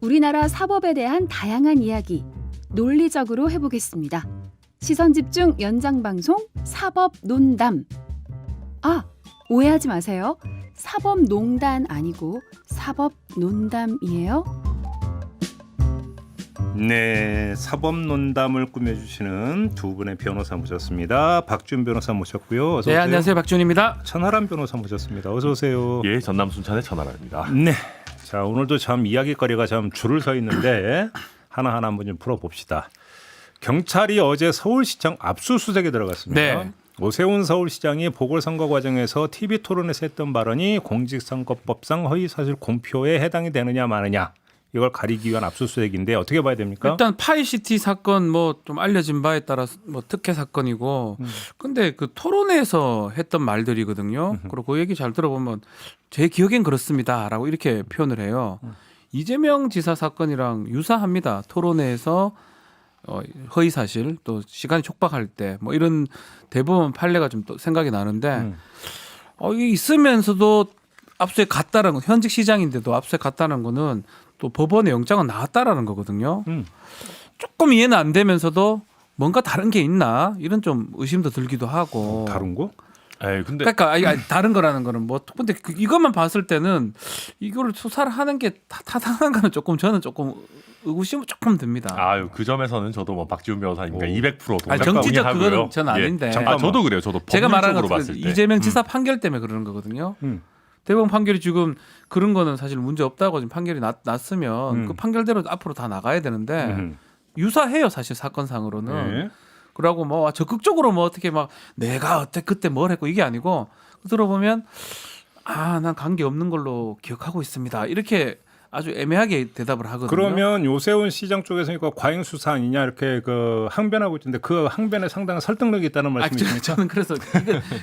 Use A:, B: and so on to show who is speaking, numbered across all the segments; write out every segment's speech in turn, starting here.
A: 우리나라 사법에 대한 다양한 이야기 논리적으로 해보겠습니다. 시선집중 연장방송 사법논담. 아, 오해하지 마세요. 사법농단 아니고 사법논담이에요.
B: 네, 사법논담을 꾸며주시는 두 분의 변호사 모셨습니다. 박준 변호사 모셨고요. 어서
C: 네,
B: 오세요.
C: 안녕하세요. 박준입니다.
B: 천하람 변호사 모셨습니다. 어서 오세요.
D: 예, 전남 순천의 천하람입니다.
B: 네, 자 오늘도 참 이야기거리가 참 줄을 서 있는데 하나하나 한번 좀 풀어봅시다. 경찰이 어제 서울시청 압수수색에 들어갔습니다.
C: 네.
B: 오세훈 서울시장이 보궐선거 과정에서 TV토론에서 했던 발언이 공직선거법상 허위사실 공표에 해당이 되느냐 마느냐 이걸 가리기 위한 압수수색인데 어떻게 봐야 됩니까?
C: 일단 파이시티 사건 뭐 좀 알려진 바에 따라 뭐 특혜 사건이고, 근데 그 토론회에서 했던 말들이거든요. 그리고 그 얘기 잘 들어보면 제 기억엔 그렇습니다라고 이렇게 표현을 해요. 이재명 지사 사건이랑 유사합니다. 토론회에서 허위 사실 또 시간이 촉박할 때 뭐 이런 대법원 판례가 좀 또 생각이 나는데 이게 있으면서도 압수에 갔다는 건 현직 시장인데도 압수에 갔다는 거는 또 법원의 영장은 나왔다라는 거거든요. 조금 이해는 안 되면서도 뭔가 다른 게 있나 이런 좀 의심도 들기도 하고.
B: 다른 거?
D: 에이, 근데
C: 그러니까 아니, 다른 거라는 거는 뭐 근데 이것만 봤을 때는 이거를 수사를 하는 게 타당한 거는 조금 저는 조금 의구심은 조금 듭니다.
D: 아유, 그 점에서는 저도 뭐 박지훈 변호사님과 200% 동감하고요.
C: 아니, 정치적 그거는 저는 아닌데.
D: 아, 저도 그래요. 저도
C: 제가 말하는
D: 법률적으로
C: 건
D: 봤을 때.
C: 이재명 지사 판결 때문에 그러는 거거든요. 대법원 판결이 지금 그런 거는 사실 문제 없다고 지금 판결이 났으면 그 판결대로 앞으로 다 나가야 되는데 유사해요 사실 사건상으로는.
B: 네.
C: 그러고 뭐 적극적으로 뭐 어떻게 막 내가 어때 그때 뭘 했고 이게 아니고 들어보면 난 관계 없는 걸로 기억하고 있습니다. 이렇게 아주 애매하게 대답을 하거든요.
B: 그러면 오세훈 시장 쪽에서 이거 과잉 수사 아니냐 이렇게 그 항변하고 있는데 그 항변에 상당한 설득력이 있다는 말씀이십니까?
C: 저는 그래서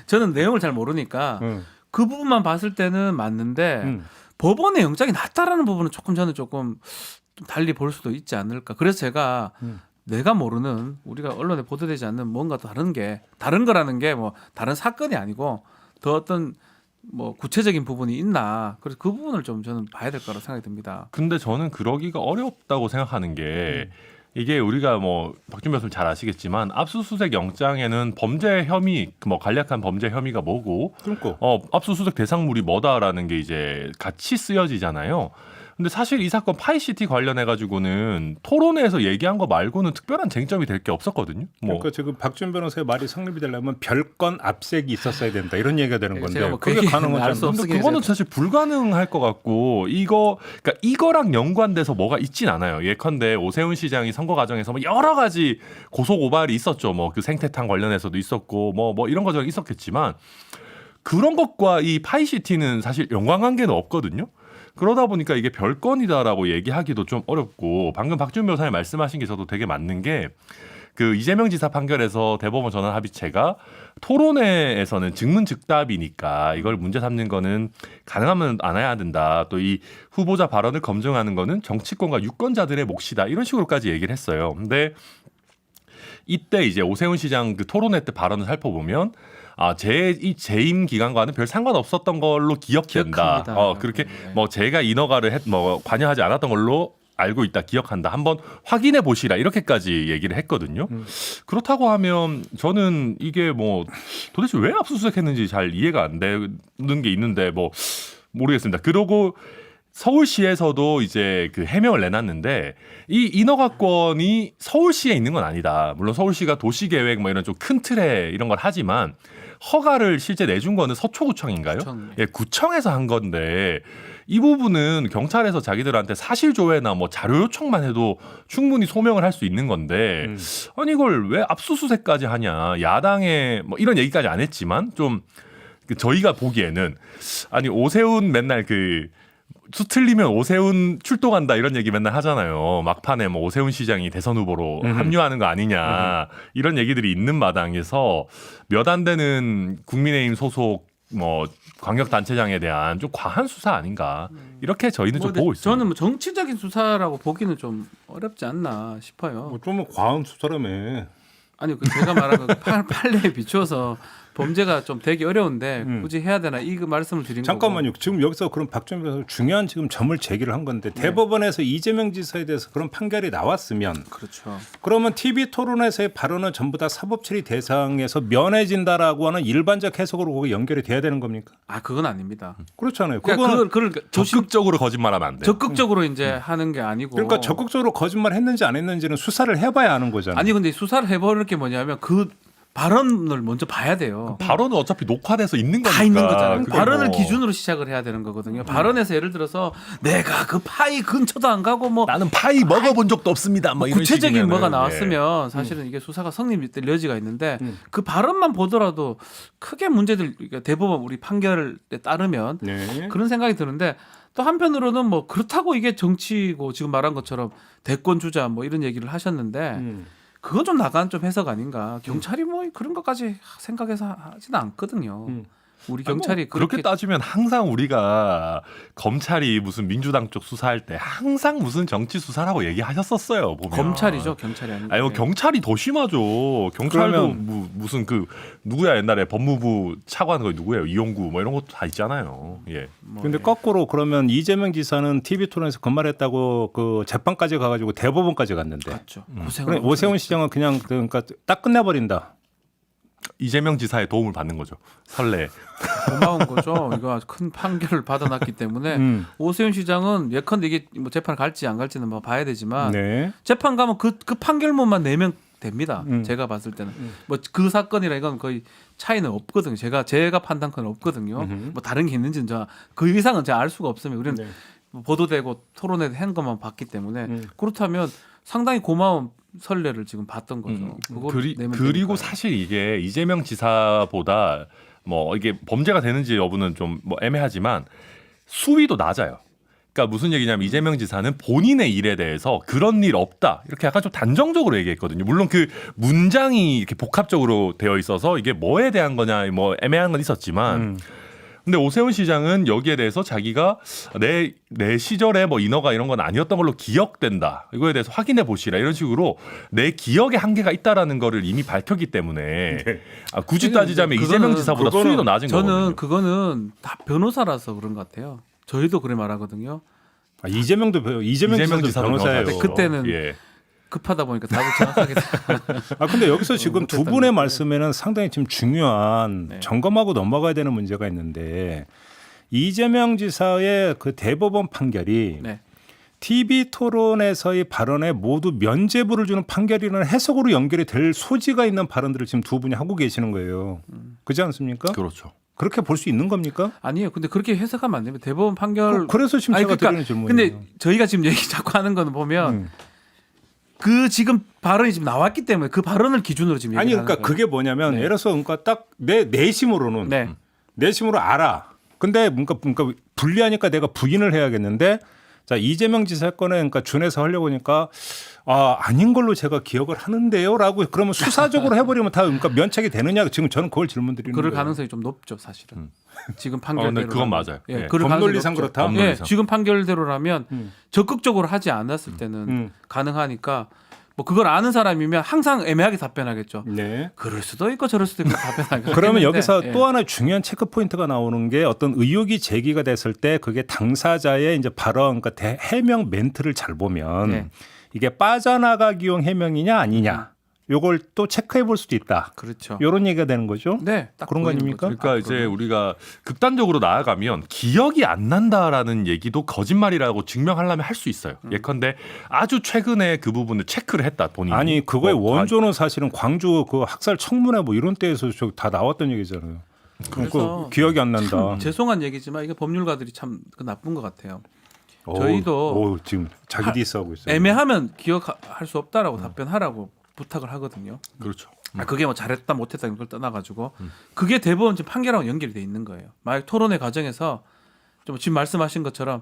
C: 저는 내용을 잘 모르니까 그 부분만 봤을 때는 맞는데 법원의 영장이 났다라는 부분은 저는 조금 달리 볼 수도 있지 않을까. 그래서 제가 내가 모르는 우리가 언론에 보도되지 않는 뭔가 다른 거라는 게 뭐 다른 사건이 아니고 더 어떤 뭐 구체적인 부분이 있나. 그래서 그 부분을 좀 저는 봐야 될 거라고 생각이 듭니다.
D: 근데 저는 그러기가 어렵다고 생각하는 게 이게 우리가 뭐 박준 변호사님 잘 아시겠지만 압수수색 영장에는 범죄 혐의 뭐 간략한 범죄 혐의가 뭐고
B: 그러니까.
D: 압수수색 대상물이 뭐다라는 게 이제 같이 쓰여지잖아요. 근데 사실 이 사건 파이시티 관련해 가지고는 토론회에서 얘기한 거 말고는 특별한 쟁점이 될 게 없었거든요. 뭐
B: 그러니까 지금 박준 변호사의 말이 성립이 되려면 별건 압색이 있었어야 된다 이런 얘기가 되는 건데
C: 제가 뭐 그
B: 그게
C: 얘기는
B: 가능하지
C: 알수
B: 않나?
C: 없-
D: 근데 그거는 사실 불가능할 것 같고 그러니까 이거랑 연관돼서 뭐가 있진 않아요. 예컨대 오세훈 시장이 선거 과정에서 뭐 여러 가지 고소 고발이 있었죠. 뭐 그 생태탕 관련해서도 있었고 뭐 이런 과정이 있었겠지만 그런 것과 이 파이시티는 사실 연관관계는 없거든요. 그러다 보니까 이게 별건이다라고 얘기하기도 좀 어렵고 방금 박준 변호사님 말씀하신 게 저도 되게 맞는 게 그 이재명 지사 판결에서 대법원 전원 합의체가 토론회에서는 즉문즉답이니까 이걸 문제 삼는 거는 가능하면 안 해야 된다. 또 이 후보자 발언을 검증하는 거는 정치권과 유권자들의 몫이다. 이런 식으로까지 얘기를 했어요. 근데 이때 이제 오세훈 시장 그 토론회 때 발언을 살펴보면 이 재임 기간과는 별 상관없었던 걸로 기억한다.
C: 기억합니다.
D: 그렇게
C: 네.
D: 뭐 제가 인허가를 관여하지 않았던 걸로 알고 있다, 기억한다. 한번 확인해 보시라 이렇게까지 얘기를 했거든요. 그렇다고 하면 저는 이게 뭐 도대체 왜 압수수색했는지 잘 이해가 안 되는 게 있는데 뭐 모르겠습니다. 그러고 서울시에서도 이제 그 해명을 내놨는데 이 인허가권이 서울시에 있는 건 아니다. 물론 서울시가 도시계획 뭐 이런 좀 큰 틀에 이런 걸 하지만 허가를 실제 내준 거는 서초구청인가요?
C: 구청.
D: 예, 구청에서 한 건데 이 부분은 경찰에서 자기들한테 사실 조회나 뭐 자료 요청만 해도 충분히 소명을 할 수 있는 건데 아니 이걸 왜 압수수색까지 하냐? 야당에 뭐 이런 얘기까지 안 했지만 좀 저희가 보기에는 아니 오세훈 맨날 수틀리면 오세훈 출동한다 이런 얘기 맨날 하잖아요. 막판에 뭐 오세훈 시장이 대선 후보로 합류하는 거 아니냐 이런 얘기들이 있는 마당에서 몇 안 되는 국민의힘 소속 뭐 광역단체장에 대한 좀 과한 수사 아닌가 이렇게 저희는 좀 보고 있습니다.
C: 저는 뭐 정치적인 수사라고 보기는 좀 어렵지 않나 싶어요.
B: 좀 과한 수사라며.
C: 아니 제가 말한 거 판례에 비추어서 범죄가 좀 되기 어려운데 굳이 해야 되나 이 말씀을 드린
B: 잠깐만요. 지금 여기서 그럼 박정희 변호사 중요한 지금 점을 제기를 한 건데 대법원에서 이재명 지사에 대해서 그런 판결이 나왔으면
C: 거고. 그렇죠.
B: 그러면 TV 토론에서의 발언은 전부 다 사법 처리 대상에서 면해진다라고 하는 일반적 해석으로 그게 연결이 돼야 되는 겁니까?
C: 아 그건 아닙니다.
B: 그렇잖아요.
C: 그러니까
B: 그거는
C: 그걸
D: 적극적으로 거짓말하면 안 돼.
C: 적극적으로 이제 하는 게 아니고.
B: 그러니까 적극적으로 거짓말 했는지 안 했는지는 수사를 해봐야 아는 거잖아요.
C: 아니 근데 수사를 해버릴 게 뭐냐면 그 발언을 먼저 봐야 돼요.
D: 발언은 어차피 녹화돼서 있는 거니까.
C: 다 있는 거잖아요.
D: 그게
C: 발언을
D: 뭐
C: 기준으로 시작을 해야 되는 거거든요. 발언에서 예를 들어서 내가 그 파이 근처도 안 가고 뭐
D: 나는 파이 먹어본 적도 없습니다. 뭐 이런
C: 구체적인
D: 식이면은,
C: 뭐가
D: 예.
C: 나왔으면 사실은 이게 수사가 성립될 여지가 있는데 그 발언만 보더라도 크게 문제들 그러니까 대법원 우리 판결에 따르면
B: 네.
C: 그런 생각이 드는데 또 한편으로는 뭐 그렇다고 이게 정치고 지금 말한 것처럼 대권 주자 뭐 이런 얘기를 하셨는데 그건 좀 나간 좀 해석 아닌가. 경찰이 뭐 그런 것까지 생각해서 하지는 않거든요. 우리 경찰이
D: 아니, 뭐 그렇게 따지면 항상 우리가 검찰이 무슨 민주당 쪽 수사할 때 항상 무슨 정치 수사라고 얘기하셨었어요. 보면.
C: 검찰이죠, 경찰이 아니고.
D: 아니 뭐 경찰이 더 심하죠. 경찰도 무슨 그 누구야 옛날에 법무부 차관 거 누구예요? 이용구 뭐 이런 것도 다 있잖아요. 예.
C: 뭐,
B: 근데
C: 예.
B: 거꾸로 그러면 이재명 지사는 TV 토론에서 그말했다고 그 재판까지 가가지고 대법원까지 갔는데
C: 맞죠.
B: 그래, 오세훈 시장은 그냥 그러니까 딱 끝내버린다.
D: 이재명 지사의 도움을 받는 거죠. 설레.
C: 고마운 거죠. 이거 큰 판결을 받아놨기 때문에 오세훈 시장은 예컨대 이게 뭐 재판 갈지 안 갈지는 뭐 봐야 되지만
B: 네.
C: 재판 가면 그 판결문만 내면 됩니다. 제가 봤을 때는 뭐 그 사건이라 이건 거의 차이는 없거든요. 제가 판단권은 없거든요. 뭐 다른 게 있는지는 그 이상은 제가 알 수가 없으면 우리는
B: 네.
C: 뭐 보도되고 토론회 한 것만 봤기 때문에 그렇다면 상당히 고마운 선례를 지금 봤던 거죠. 그걸 내면
D: 그리고
C: 되니까요.
D: 사실 이게 이재명 지사보다 뭐 이게 범죄가 되는지 여부는 좀 뭐 애매하지만 수위도 낮아요. 그러니까 무슨 얘기냐면 이재명 지사는 본인의 일에 대해서 그런 일 없다 이렇게 약간 좀 단정적으로 얘기했거든요. 물론 그 문장이 이렇게 복합적으로 되어 있어서 이게 뭐에 대한 거냐 뭐 애매한 건 있었지만 근데 오세훈 시장은 여기에 대해서 자기가 내 시절에 뭐 인허가 이런 건 아니었던 걸로 기억된다. 이거에 대해서 확인해 보시라. 이런 식으로 내 기억에 한계가 있다라는 거를 이미 밝혔기 때문에 굳이 따지자면 이재명 지사보다 수위도 낮은 거거든요.
C: 저는 그거는 다 변호사라서 그런 것 같아요. 저희도 그래 말하거든요.
B: 아, 이재명 지사도 변호사예요.
C: 근데 그때는
D: 예.
C: 급하다 보니까 답을 정확하게
B: 아 근데 여기서 지금 두
C: 못했다는
B: 분의
C: 거예요.
B: 말씀에는 상당히 지금 중요한
C: 네.
B: 점검하고 넘어가야 되는 문제가 있는데 이재명 지사의 그 대법원 판결이
C: 네.
B: TV 토론에서의 발언에 모두 면죄부를 주는 판결이라는 해석으로 연결이 될 소지가 있는 발언들을 지금 두 분이 하고 계시는 거예요. 그렇지 않습니까?
D: 그렇죠.
B: 그렇게 볼 수 있는 겁니까?
C: 아니에요. 근데 그렇게 해석하면 안 됩니다. 대법원 판결
B: 그래서 지금
C: 아니,
B: 제가
C: 그러니까
B: 드리는 질문이에요.
C: 근데 저희가 지금 얘기 자꾸 하는 거는 보면 그 지금 발언이 지금 나왔기 때문에 그 발언을 기준으로 지금
B: 아니
C: 얘기하는
B: 그러니까
C: 거예요.
B: 그게 뭐냐면
C: 네.
B: 예를 들어서 그러니까 딱 내 내심으로는
C: 네.
B: 내심으로 알아. 근데 뭔가 불리하니까 내가 부인을 해야겠는데 자 이재명 지사 건에 그러니까 준해서 하려고 하니까 아닌 걸로 제가 기억을 하는데요라고 그러면 수사적으로 해버리면 다 그러니까 면책이 되느냐 지금 저는 그걸 질문드리는
C: 그럴
B: 거예요.
C: 가능성이 좀 높죠, 사실은. 지금 판결대로.
D: 근데 그건 맞아요.
C: 예,
D: 예.
C: 그럴 가능성이
B: 법논리상
C: 높죠.
B: 그렇다?
C: 예,
D: 법논리상.
C: 지금 판결대로라면 적극적으로 하지 않았을 때는 가능하니까 뭐 그걸 아는 사람이면 항상 애매하게 답변하겠죠.
B: 네.
C: 그럴 수도 있고 저럴 수도 있고 답변하겠죠.
B: 그러면 여기서 또 하나 중요한 체크 포인트가 나오는 게 어떤 의혹이 제기가 됐을 때 그게 당사자의 이제 발언, 그러니까 해명 멘트를 잘 보면
C: 네.
B: 이게 빠져나가기용 해명이냐 아니냐, 요걸 또 체크해 볼 수도 있다.
C: 그렇죠.
B: 요런 얘기가 되는 거죠.
C: 네, 딱
B: 그런 거
C: 보이는
B: 아닙니까?
C: 거죠.
D: 그러니까 이제 우리가 극단적으로 나아가면 기억이 안 난다라는 얘기도 거짓말이라고 증명하려면 할 수 있어요. 예컨대 아주 최근에 그 부분을 체크를 했다 본인이.
B: 아니 그거의
D: 뭐,
B: 원조는 사실은 광주 그 학살 청문회 뭐 이런 때에서 다 나왔던 얘기잖아요.
C: 그래서
B: 그 기억이 안 난다.
C: 참 죄송한 얘기지만 이게 법률가들이 참 나쁜 것 같아요.
B: 어우,
C: 저희도
B: 어우, 지금 자기 디스하고 있어요.
C: 애매하면 기억할 수 없다라고 답변하라고 부탁을 하거든요.
D: 그렇죠.
C: 그게 뭐 잘했다 못했다 이런 걸 떠나가지고 그게 대법원 지금 판결하고 연결이 돼 있는 거예요. 만약 토론회 과정에서 좀 지금 말씀하신 것처럼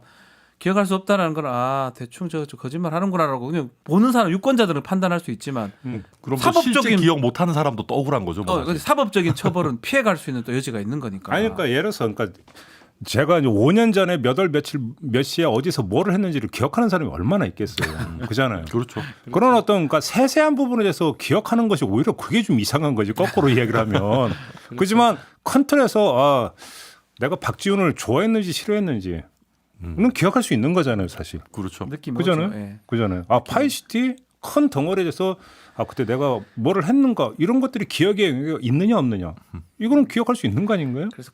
C: 기억할 수 없다라는 건 대충 저 거짓말 하는구나라고 그냥 보는 사람 유권자들은 판단할 수 있지만
D: 그럼 또 실제
C: 사법적인-
D: 기억 못하는 사람도 또 억울한 거죠. 뭐
C: 근데 사법적인 처벌은 피해갈 수 있는 또 여지가 있는 거니까.
B: 아니 그러니까 예를 들어서 그러니까 제가 이제 5년 전에 몇 월 며칠 몇 시에 어디서 뭐를 했는지를 기억하는 사람이 얼마나 있겠어요. 그잖아요.
D: 그렇죠.
B: 그런 어떤 그러니까 세세한 부분에 대해서 기억하는 것이 오히려 그게 좀 이상한 거지. 거꾸로 이야기를 하면. 그렇지만 큰 틀에서 내가 박지훈을 좋아했는지 싫어했는지 는 기억할 수 있는 거잖아요, 사실.
D: 그렇죠.
C: 느낌
B: 그잖아요.
C: 오죠. 예.
B: 그잖아요. 파이시티 큰 덩어리에서 그때 내가 뭐를 했는가 이런 것들이 기억에 있느냐 없느냐 이거는 기억할 수 있는 거 아닌가요?
C: 그래서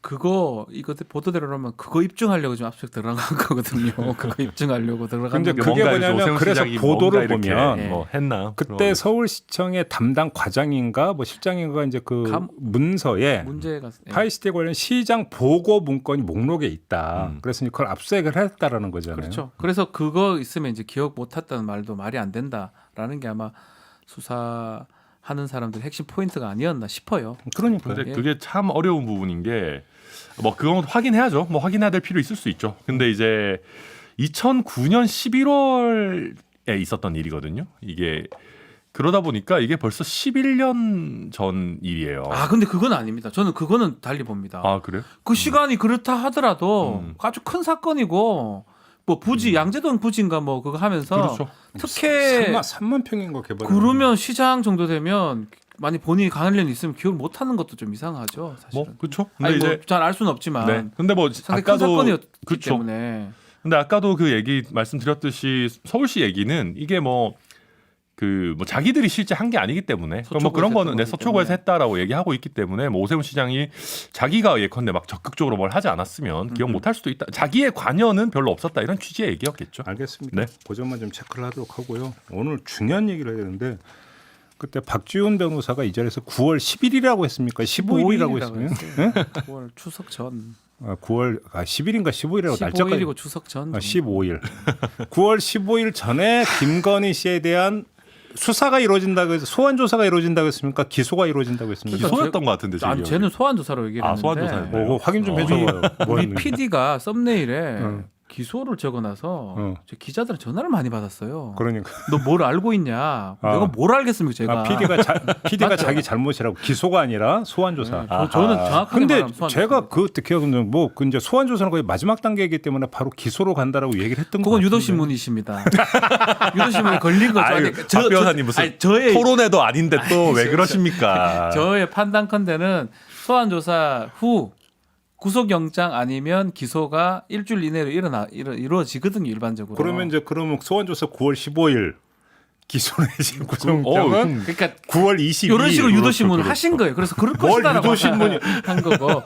C: 이거 보도대로라면 그거 입증하려고 지금 압수수색 들어간 거거든요. 그거 입증하려고 들어간
B: 근데
C: 거.
B: 그게
D: 뭔가 이제
B: 뭐냐면
D: 오세훈
B: 그래서
D: 시장이
B: 보도를
D: 뭔가 이렇게
B: 보면
D: 뭐 했나
B: 그때
D: 그런
B: 서울시청의 담당 과장인가 뭐 실장인가 이제 그 문서에
C: 문제가 예.
B: 파이시티 관련 시장 보고 문건이 목록에 있다.
D: 음.
B: 그래서 그걸 압수수색을 했다라는 거잖아요.
C: 그렇죠. 그래서 그거 있으면 이제 기억 못했다는 말도 말이 안 된다라는 게 아마 수사하는 사람들 핵심 포인트가 아니었나 싶어요.
B: 그러니까
D: 근데
C: 예.
D: 그게 참 어려운 부분인 게 뭐 그건 확인해야죠. 뭐 확인해야 될 필요 있을 수 있죠. 근데 이제 2009년 11월에 있었던 일이거든요. 이게 그러다 보니까 이게 벌써 11년 전 일이에요.
C: 근데 그건 아닙니다. 저는 그거는 달리 봅니다.
D: 그래요?
C: 그 시간이 그렇다 하더라도 아주 큰 사건이고 뭐 부지 양재동 부지인가 뭐 그거 하면서
D: 그렇죠.
C: 특혜
B: 3만 평인가 개발.
C: 그러면 시장 정도 되면 많이 본인이 관련 있으면 기억을 못 하는 것도 좀 이상하죠. 사실은.
D: 뭐 그렇죠. 근데
C: 아니
D: 이제
C: 뭐잘 알 수는 없지만
D: 네. 근데 뭐
C: 상당히 큰
D: 아까도
C: 사건이었기
D: 그렇죠.
C: 때문에
D: 근데 아까도 그 얘기 말씀드렸듯이 서울시 얘기는 이게 뭐 자기들이 실제 한 게 아니기 때문에 뭐 그런 거는 내 서초구에서 했다라고 얘기하고 있기 때문에 뭐 오세훈 시장이 자기가 예컨대 막 적극적으로 뭘 하지 않았으면 기억 못 할 수도 있다. 자기의 관여는 별로 없었다 이런 취지의 얘기였겠죠.
B: 알겠습니다.
D: 네.
B: 그 점만 좀 체크를 하도록 하고요. 오늘 중요한 얘기를 해야 되는데 그때 박지훈 변호사가 이 자리에서 9월 10일이라고 했습니까? 15일이라고 했어요. 네?
C: 9월 추석 전
B: 9월 10일인가 15일이라고 날짜까지
C: 15일이고 추석 전
B: 15일. 9월 15일 전에 김건희 씨에 대한 수사가 이루어진다고 해서 소환 조사가 이루어진다고 했습니까? 기소가 이루어진다고 했습니까?
D: 기소였던 것 같은데
C: 아니 쟤는 소환 조사로 얘기를 했는데
D: 소환 조사였네요.
B: 그거 확인 좀 해줘봐요. 뭐
C: 우리
B: 했는지.
C: PD가 썸네일에
B: 응.
C: 기소를 적어놔서
B: 응.
C: 저 기자들은 전화를 많이 받았어요.
B: 그러니까
C: 너 뭘 알고 있냐? 내가 뭘 알겠습니까 제가.
B: PD가
C: 맞죠?
B: 자기 잘못이라고 기소가 아니라 소환 조사.
C: 네, 저는 정확하게
B: 근데
C: 말하면 소환
B: 제가
C: 조사입니다.
B: 그때 기억은 그 이제 소환 조사는 거의 마지막 단계이기 때문에 바로 기소로 간다라고 얘기를 했던 거
C: 그건
B: 같은데.
C: 유도신문이십니다. 유도신문에 걸린 거죠.
D: 아유, 박 변호사님 무슨 토론회도 아닌데 또 왜 그러십니까?
C: 저의 판단컨대는 소환 조사 후 구속영장 아니면 기소가 일주일 이내로 이루어지거든요 일반적으로.
B: 그러면 소환 조사 9월 15일 기소는 지금 구속영장은
C: 그러니까
B: 9월 22일
C: 이런 식으로 유도신문을
B: 그렇죠.
C: 하신 거예요. 그래서 그럴
B: 뭘
C: 것이다라고
B: 유도신문이
C: 한 거고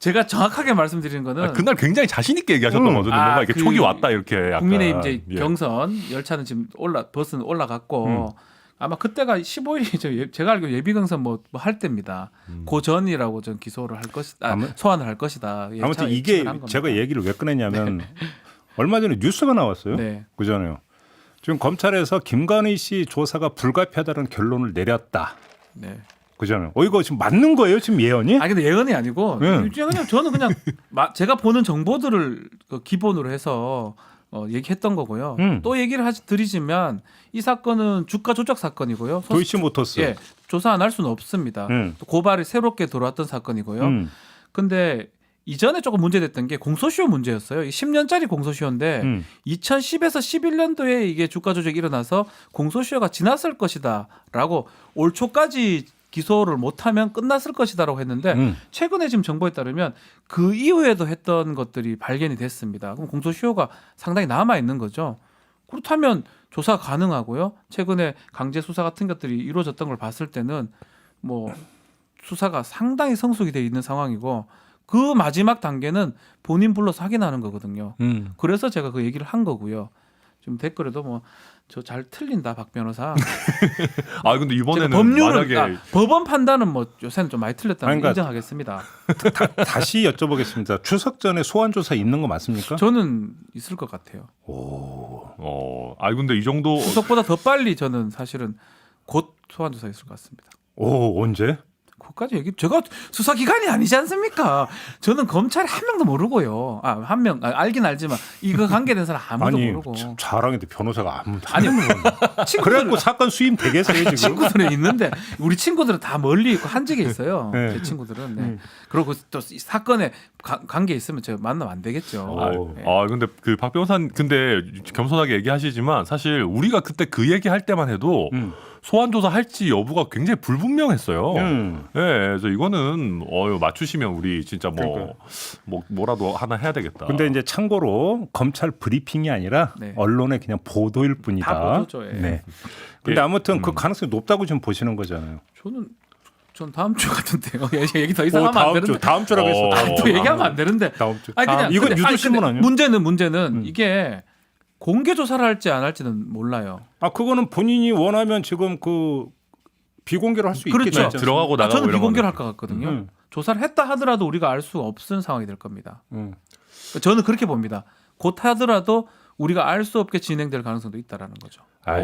C: 제가 정확하게 말씀드리는 거는
D: 그날 굉장히 자신 있게 얘기하셨던 거죠. 뭔가 이렇게 촉이 왔다 이렇게 약간.
C: 국민의힘 이제
D: 예.
C: 경선 열차는 지금 버스는 올라갔고 아마 그때가 15일이 제가 알기로 예비경선 뭐 할 때입니다. 그 전이라고 전 기소를 할 것이다. 소환을 할 것이다.
B: 아무튼 이게 제가 얘기를 왜 꺼냈냐면 얼마 전에 뉴스가 나왔어요.
C: 네.
B: 그잖아요. 지금 검찰에서 김건희 씨 조사가 불가피하다는 결론을 내렸다.
C: 네.
B: 그잖아요. 이거 지금 맞는 거예요? 지금 예언이?
C: 근데 예언이 아니고
B: 네.
C: 그냥 저는 그냥 제가 보는 정보들을 기본으로 해서 얘기했던 거고요. 또 얘기를 드리자면 이 사건은 주가 조작 사건이고요.
B: 도이치모터스.
C: 예, 조사 안 할 수는 없습니다. 또 고발이 새롭게 들어왔던 사건이고요. 근데 이전에 조금 문제됐던 게 공소시효 문제였어요. 10년짜리 공소시효인데 2010에서 11년도에 이게 주가 조작이 일어나서 공소시효가 지났을 것이다라고 올 초까지 기소를 못하면 끝났을 것이다라고 했는데 최근에 지금 정보에 따르면 그 이후에도 했던 것들이 발견이 됐습니다. 그럼 공소시효가 상당히 남아 있는 거죠. 그렇다면 조사 가능하고요. 최근에 강제 수사 같은 것들이 이루어졌던 걸 봤을 때는 뭐 수사가 상당히 성숙이 돼 있는 상황이고 그 마지막 단계는 본인 불러서 확인하는 거거든요. 그래서 제가 그 얘기를 한 거고요. 지금 댓글에도 뭐 저 잘 틀린다 박 변호사.
D: 근데 이번에는
C: 법률은
D: 만약에
C: 법원 판단은 뭐 요새는 좀 많이 틀렸다는 걸
B: 그러니까
C: 인정하겠습니다.
B: 다시 여쭤보겠습니다. 추석 전에 소환 조사 있는 거 맞습니까?
C: 저는 있을 것 같아요.
D: 근데 이 정도
C: 추석보다 더 빨리 저는 사실은 곧 소환 조사 있을 것 같습니다.
B: 언제?
C: 그까지 얘기 제가 수사기관이 아니지 않습니까? 저는 검찰이 한 명도 모르고요. 한 명 알긴 알지만 이거 관계된 사람 아무도
B: 아니
C: 모르고.
B: 자랑인데 변호사가 아무도
C: 아니
B: 그래갖고 사건 수임 되겠어요 지금.
C: 친구들은 있는데 우리 친구들은 다 멀리 있고 한 적이 있어요.
B: 네.
C: 제 친구들은. 네. 그리고 또 사건에 관계 있으면 제가 만나면 안 되겠죠. 네.
D: 근데 그 박 변호사님 근데 겸손하게 얘기하시지만 사실 우리가 그때 그 얘기할 때만 해도 소환 조사 할지 여부가 굉장히 불분명했어요. 네, 그래서 이거는 맞추시면 우리 진짜 뭐라도 하나 해야 되겠다.
B: 근데 이제 참고로 검찰 브리핑이 아니라
C: 네.
B: 언론의 그냥 보도일 뿐이다.
C: 다 보도죠. 예.
B: 네. 근데
D: 예.
B: 아무튼 그 가능성이 높다고 지금 보시는 거잖아요.
C: 전 다음 주 같은데요. 얘기 더 이상 하면 안 되는데.
B: 다음 주라고 했어. 다음 주.
C: 또 얘기하면 안 되는데.
B: 다음 주.
C: 아니 그냥
B: 이건
C: 근데-
B: 뉴스
C: 아니,
B: 신문
C: 근데
B: 아니에요?
C: 문제는 이게 공개 조사를 할지 안 할지는 몰라요.
B: 그거는 본인이 원하면 지금 그 비공개로 할 수
C: 그렇죠.
B: 있겠죠.
D: 네, 들어가고 나가고
C: 저는
D: 이런
C: 비공개로
D: 거는.
C: 할 것 같거든요. 조사를 했다 하더라도 우리가 알 수 없는 상황이 될 겁니다.
B: 음.
C: 저는 그렇게 봅니다. 곧 하더라도 우리가 알 수 없게 진행될 가능성도 있다라는 거죠.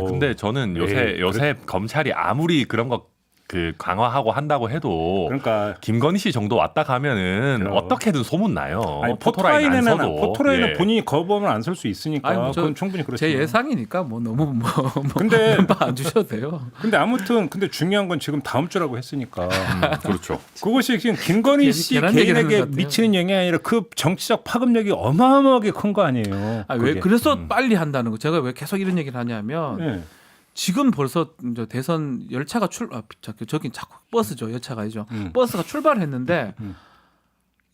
D: 근데 저는
B: 에이,
D: 요새 검찰이 아무리 그런 거 그 강화하고 한다고 해도
B: 그러니까
D: 김건희 씨 정도 왔다 가면은
B: 그럼.
D: 어떻게는 소문 나요.
B: 아니,
D: 포토라인 안 서도.
B: 포토라인은
D: 예.
B: 본인이 거부하면 안 설 수 있으니까
C: 아니,
B: 그건 충분히 그렇죠.
C: 제 예상이니까 뭐 너무
B: 근데-
C: 안 주셔도 돼요.
B: 근데 아무튼 중요한 건 지금 다음 주라고 했으니까
D: 그렇죠.
B: 그것이 지금 김건희 씨
C: 계란 얘기를 하는
B: 개인에게
C: 것 같아요.
B: 미치는 영향이 아니라 그 정치적 파급력이 어마어마하게 큰 거 아니에요.
C: 왜
B: 그게.
C: 그래서 빨리 한다는 거. 제가 왜 계속 이런 얘기를 하냐면
B: 네.
C: 지금 벌써 이제 대선 열차가 저긴 자꾸 버스죠. 열차가 아니죠.
B: 음.
C: 버스가 출발했는데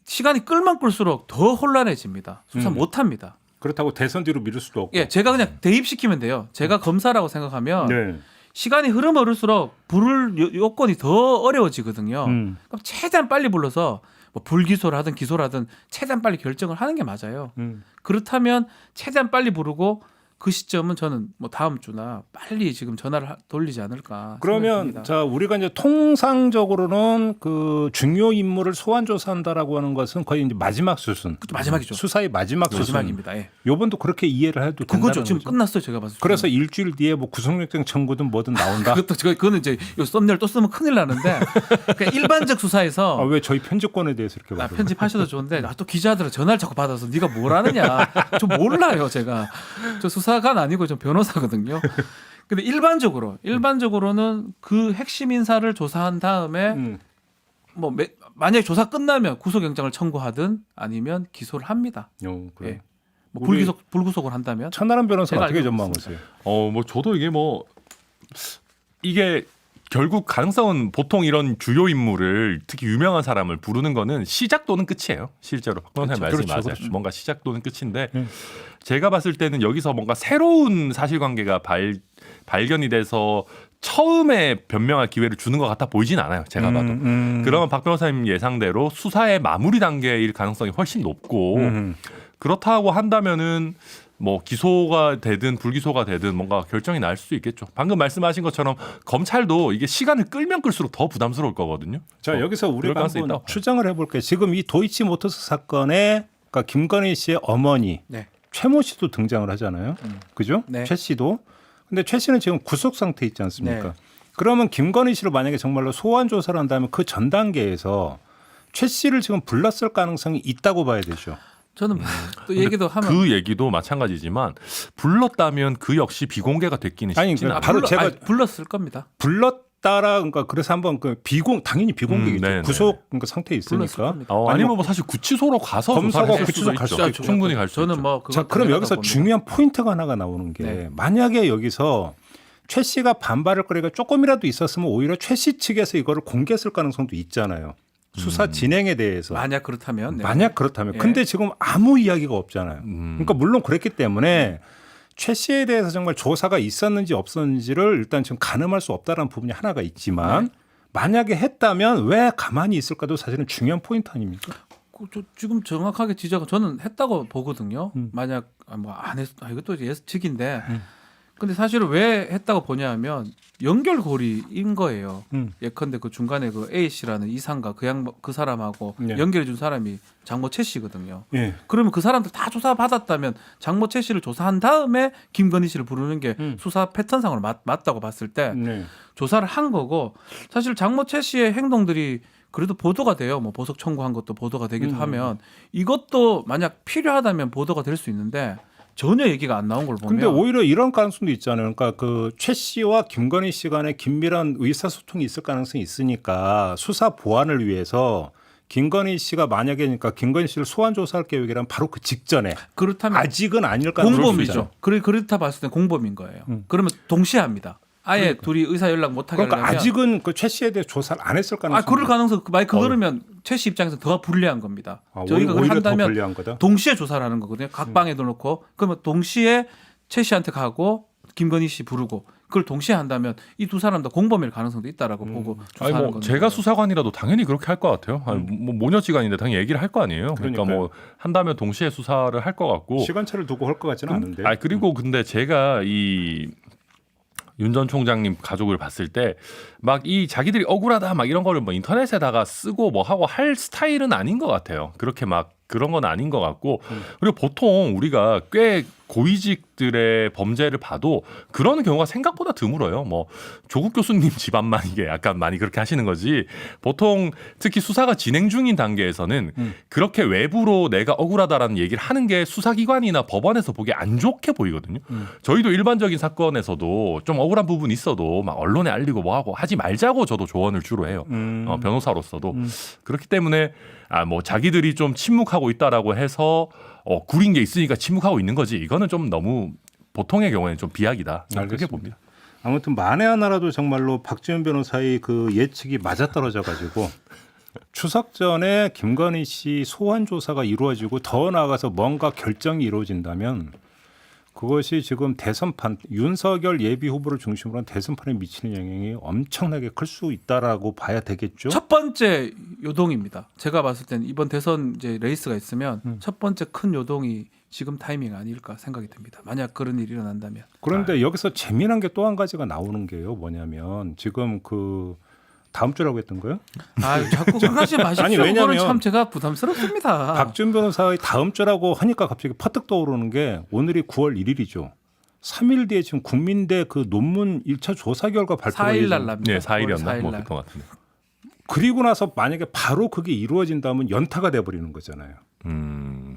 C: 시간이 끌면 끌수록 더 혼란해집니다. 수사 못 합니다.
B: 그렇다고 대선 뒤로 미룰 수도 없고.
C: 예, 제가 그냥 대입시키면 돼요. 제가 검사라고 생각하면
B: 네.
C: 시간이 흐르면 흐를수록 부를 요건이 더 어려워지거든요.
B: 음.
C: 그럼 최대한 빨리 불러서 뭐 불기소를 하든 기소를 하든 최대한 빨리 결정을 하는 게 맞아요. 그렇다면 최대한 빨리 부르고 그 시점은 저는 뭐 다음 주나 빨리 지금 전화를 돌리지 않을까.
B: 그러면
C: 생각합니다.
B: 자 우리가 이제 통상적으로는 그 중요 인물을 소환 조사한다라고 하는 것은 거의 이제 마지막 수순.
C: 그것도 마지막이죠.
B: 수사의 마지막 수순.
C: 마지막입니다. 예.
B: 요번도 그렇게 이해를 해도 된다는
C: 그거죠. 지금
B: 거죠.
C: 끝났어요. 제가 봤을 때.
B: 그래서 일주일 뒤에 뭐 구속영장 청구든 뭐든 나온다.
C: 그거는 이제 요 썸네일 또 쓰면 큰일 나는데 그냥 일반적 수사에서
B: 왜 저희 편집권에 대해서 이렇게 말해요?
C: 편집하셔도 좋은데 또 기자들은 전화를 자꾸 받아서 네가 뭘 아느냐. 저 몰라요. 제가 저 수사관 아니고 저 변호사거든요. 근데 일반적으로는 그 핵심 인사를 조사한 다음에 뭐 만약에 조사 끝나면 구속영장을 청구하든 아니면 기소를 합니다.
B: 그래.
C: 예. 뭐
B: 우리
C: 불구속을 한다면
B: 천하람 변호사
C: 제가
B: 어떻게
C: 알고
B: 전망하세요?
D: 뭐 저도 이게 결국 가능성은 보통 이런 주요 인물을 특히 유명한 사람을 부르는 거는 시작 또는 끝이에요. 실제로 박 변호사님 말씀이
B: 그렇죠,
D: 맞아요.
B: 그렇죠.
D: 뭔가 시작 또는 끝인데 제가 봤을 때는 여기서 뭔가 새로운 사실관계가 발견이 돼서 처음에 변명할 기회를 주는 것 같아 보이진 않아요. 제가 봐도. 그러면 박 변호사님 예상대로 수사의 마무리 단계일 가능성이 훨씬 높고 그렇다고 한다면은 뭐 기소가 되든 불기소가 되든 뭔가 결정이 날 수도 있겠죠. 방금 말씀하신 것처럼 검찰도 이게 시간을 끌면 끌수록 더 부담스러울 거거든요.
B: 자 여기서
D: 그럴
B: 우리가
D: 가능성이
B: 한번
D: 있다고.
B: 추정을 해볼게요. 지금 이 도이치모터스 사건에 그러니까 김건희 씨의 어머니
C: 네.
B: 최모 씨도 등장을 하잖아요. 그죠?
C: 네.
B: 최 씨도. 근데 최 씨는 지금 구속 상태 있지 않습니까?
C: 네.
B: 그러면 김건희 씨를 만약에 정말로 소환 조사를 한다면 그 전 단계에서 최 씨를 지금 불렀을 가능성이 있다고 봐야 되죠.
C: 저는 또 얘기도 하면
D: 그 얘기도 마찬가지지만 불렀다면 그 역시 비공개가 됐기는
B: 아니,
D: 쉽지는
B: 그
D: 않아요.
B: 바로 제가-
C: 불렀을 겁니다.
B: 불렀다라 그러니까 그래서 한번 그 당연히 비공개겠죠.
D: 네네.
B: 구속 그러니까 상태에
C: 불렀을
B: 있으니까.
C: 겁니다.
D: 아니면 뭐 사실 구치소로 가서
B: 검사가
D: 조사를 할
B: 구치소
D: 수도
B: 갈
D: 있죠.
B: 수도 있죠.
D: 충분히 갈 수 있죠.
C: 저는 뭐
B: 자,
C: 그것도
B: 그럼 여기서
C: 봅니다.
B: 중요한 포인트가 하나가 나오는 게
C: 네.
B: 만약에 여기서 최 씨가 반발할 거리가 조금이라도 있었으면 오히려 최 씨 측에서 이거를 공개했을 가능성도 있잖아요. 수사 진행에 대해서.
C: 만약 그렇다면 네.
B: 만약 그렇다면.
C: 예.
B: 근데 지금 아무 이야기가 없잖아요. 그러니까 물론 그랬기 때문에 최 씨에 대해서 정말 조사가 있었는지 없었는지를 일단 지금 가늠할 수 없다는 부분이 하나가 있지만
C: 네.
B: 만약에 했다면 왜 가만히 있을까도 사실은 중요한 포인트 아닙니까?
C: 저 지금 정확하게 지적은 저는 했다고 보거든요. 만약 뭐 안 했, 이것도 예측인데 근데 사실은 왜 했다고 보냐면 연결고리인 거예요. 예컨대 그 중간에 그 A 씨라는 이상가 그 사람하고
B: 네.
C: 연결해준 사람이 장모 최 씨거든요.
B: 예.
C: 그러면 그 사람들 다 조사 받았다면 장모 최 씨를 조사한 다음에 김건희 씨를 부르는 게 수사 패턴상으로 맞다고 봤을 때
B: 네.
C: 조사를 한 거고 사실 장모 최 씨의 행동들이 그래도 보도가 돼요. 뭐 보석 청구한 것도 보도가 되기도 하면 이것도 만약 필요하다면 보도가 될 수 있는데 전혀 얘기가 안 나온 걸 보면.
B: 근데 오히려 이런 가능성도 있잖아요. 그러니까 그 최 씨와 김건희 씨 간에 긴밀한 의사소통이 있을 가능성이 있으니까 수사 보완을 위해서 김건희 씨가 만약에 그러니까 김건희 씨를 소환 조사할 계획이라면 바로 그 직전에
C: 그렇다면
B: 아직은 아닐 가능성이
C: 공범이죠. 그렇다 봤을 때 공범인 거예요. 그러면 동시에 합니다. 아예 둘이 의사 연락 못 하게
B: 그러니까
C: 하려면
B: 아직은 그 최 씨에 대해 조사를 안 했을 가능성이
C: 그럴 가능성 만약 그러면 최 씨 입장에서 더 불리한 겁니다. 저희가 그걸
B: 오히려 더
C: 한다면
B: 불리한 거다.
C: 동시에 조사를 하는 거거든요. 각 방에도 놓고 그러면 동시에 최 씨한테 가고 김건희 씨 부르고 그걸 동시에 한다면 이 두 사람 다 공범일 가능성도 있다라고 보고
D: 아니
C: 조사하는
D: 뭐
C: 건데.
D: 제가 수사관이라도 당연히 그렇게 할 것 같아요. 아니, 뭐 모녀지간인데 당연히 얘기를 할 거 아니에요. 그러니까
B: 그러니까요.
D: 뭐 한다면 동시에 수사를 할 것 같고.
B: 시간차를 두고 할 것 같지는 않은데.
D: 그리고 근데 제가 이 윤 전 총장님 가족을 봤을 때 막 이 자기들이 억울하다 막 이런 거를 뭐 인터넷에다가 쓰고 뭐 하고 할 스타일은 아닌 것 같아요. 그렇게 막 그런 건 아닌 것 같고 그리고 보통 우리가 꽤 고위직들의 범죄를 봐도 그런 경우가 생각보다 드물어요. 뭐 조국 교수님 집안만 이게 약간 많이 그렇게 하시는 거지. 보통 특히 수사가 진행 중인 단계에서는 그렇게 외부로 내가 억울하다라는 얘기를 하는 게 수사기관이나 법원에서 보기에 안 좋게 보이거든요. 저희도 일반적인 사건에서도 좀 억울한 부분이 있어도 막 언론에 알리고 뭐 하고 하지 말자고 저도 조언을 주로 해요. 변호사로서도. 그렇기 때문에 뭐 자기들이 좀 침묵하고 있다라고 해서 구린 게 있으니까 침묵하고 있는 거지. 이거는 좀 너무 보통의 경우에는 좀 비약이다. 그렇게
B: 알겠습니다.
D: 봅니다.
B: 아무튼 만에 하나라도 정말로 박지원 변호사의 그 예측이 맞아떨어져 가지고 추석 전에 김건희 씨 소환 조사가 이루어지고 더 나아가서 뭔가 결정이 이루어진다면 그것이 지금 대선판 윤석열 예비 후보를 중심으로 한 대선판에 미치는 영향이 엄청나게 클 수 있다라고 봐야 되겠죠.
C: 첫 번째 요동입니다. 제가 봤을 때는 이번 대선 이제 레이스가 있으면 첫 번째 큰 요동이 지금 타이밍 아닐까 생각이 듭니다. 만약 그런 일이 일어난다면.
B: 그런데 여기서 재미난 게 또 한 가지가 나오는 게요. 뭐냐면 지금 그 다음 주라고 했던 거예요?
C: 자꾸 그러지 마십시오.
B: 아니, 왜냐면
C: 그거는 참 제가 부담스럽습니다.
B: 박준 변호사의 다음 주라고 하니까 갑자기 퍼뜩 떠오르는 게 오늘이 9월 1일이죠. 3일 뒤에 지금 국민대 그 논문 1차 조사 결과 발표가
C: 4일 날
B: 예정-
C: 납니다.
D: 네, 4일이었나?
C: 4일
D: 뭐
C: 날.
D: 그랬던 것 같은데.
B: 그리고 나서 만약에 바로 그게 이루어진다면 연타가 돼버리는 거잖아요.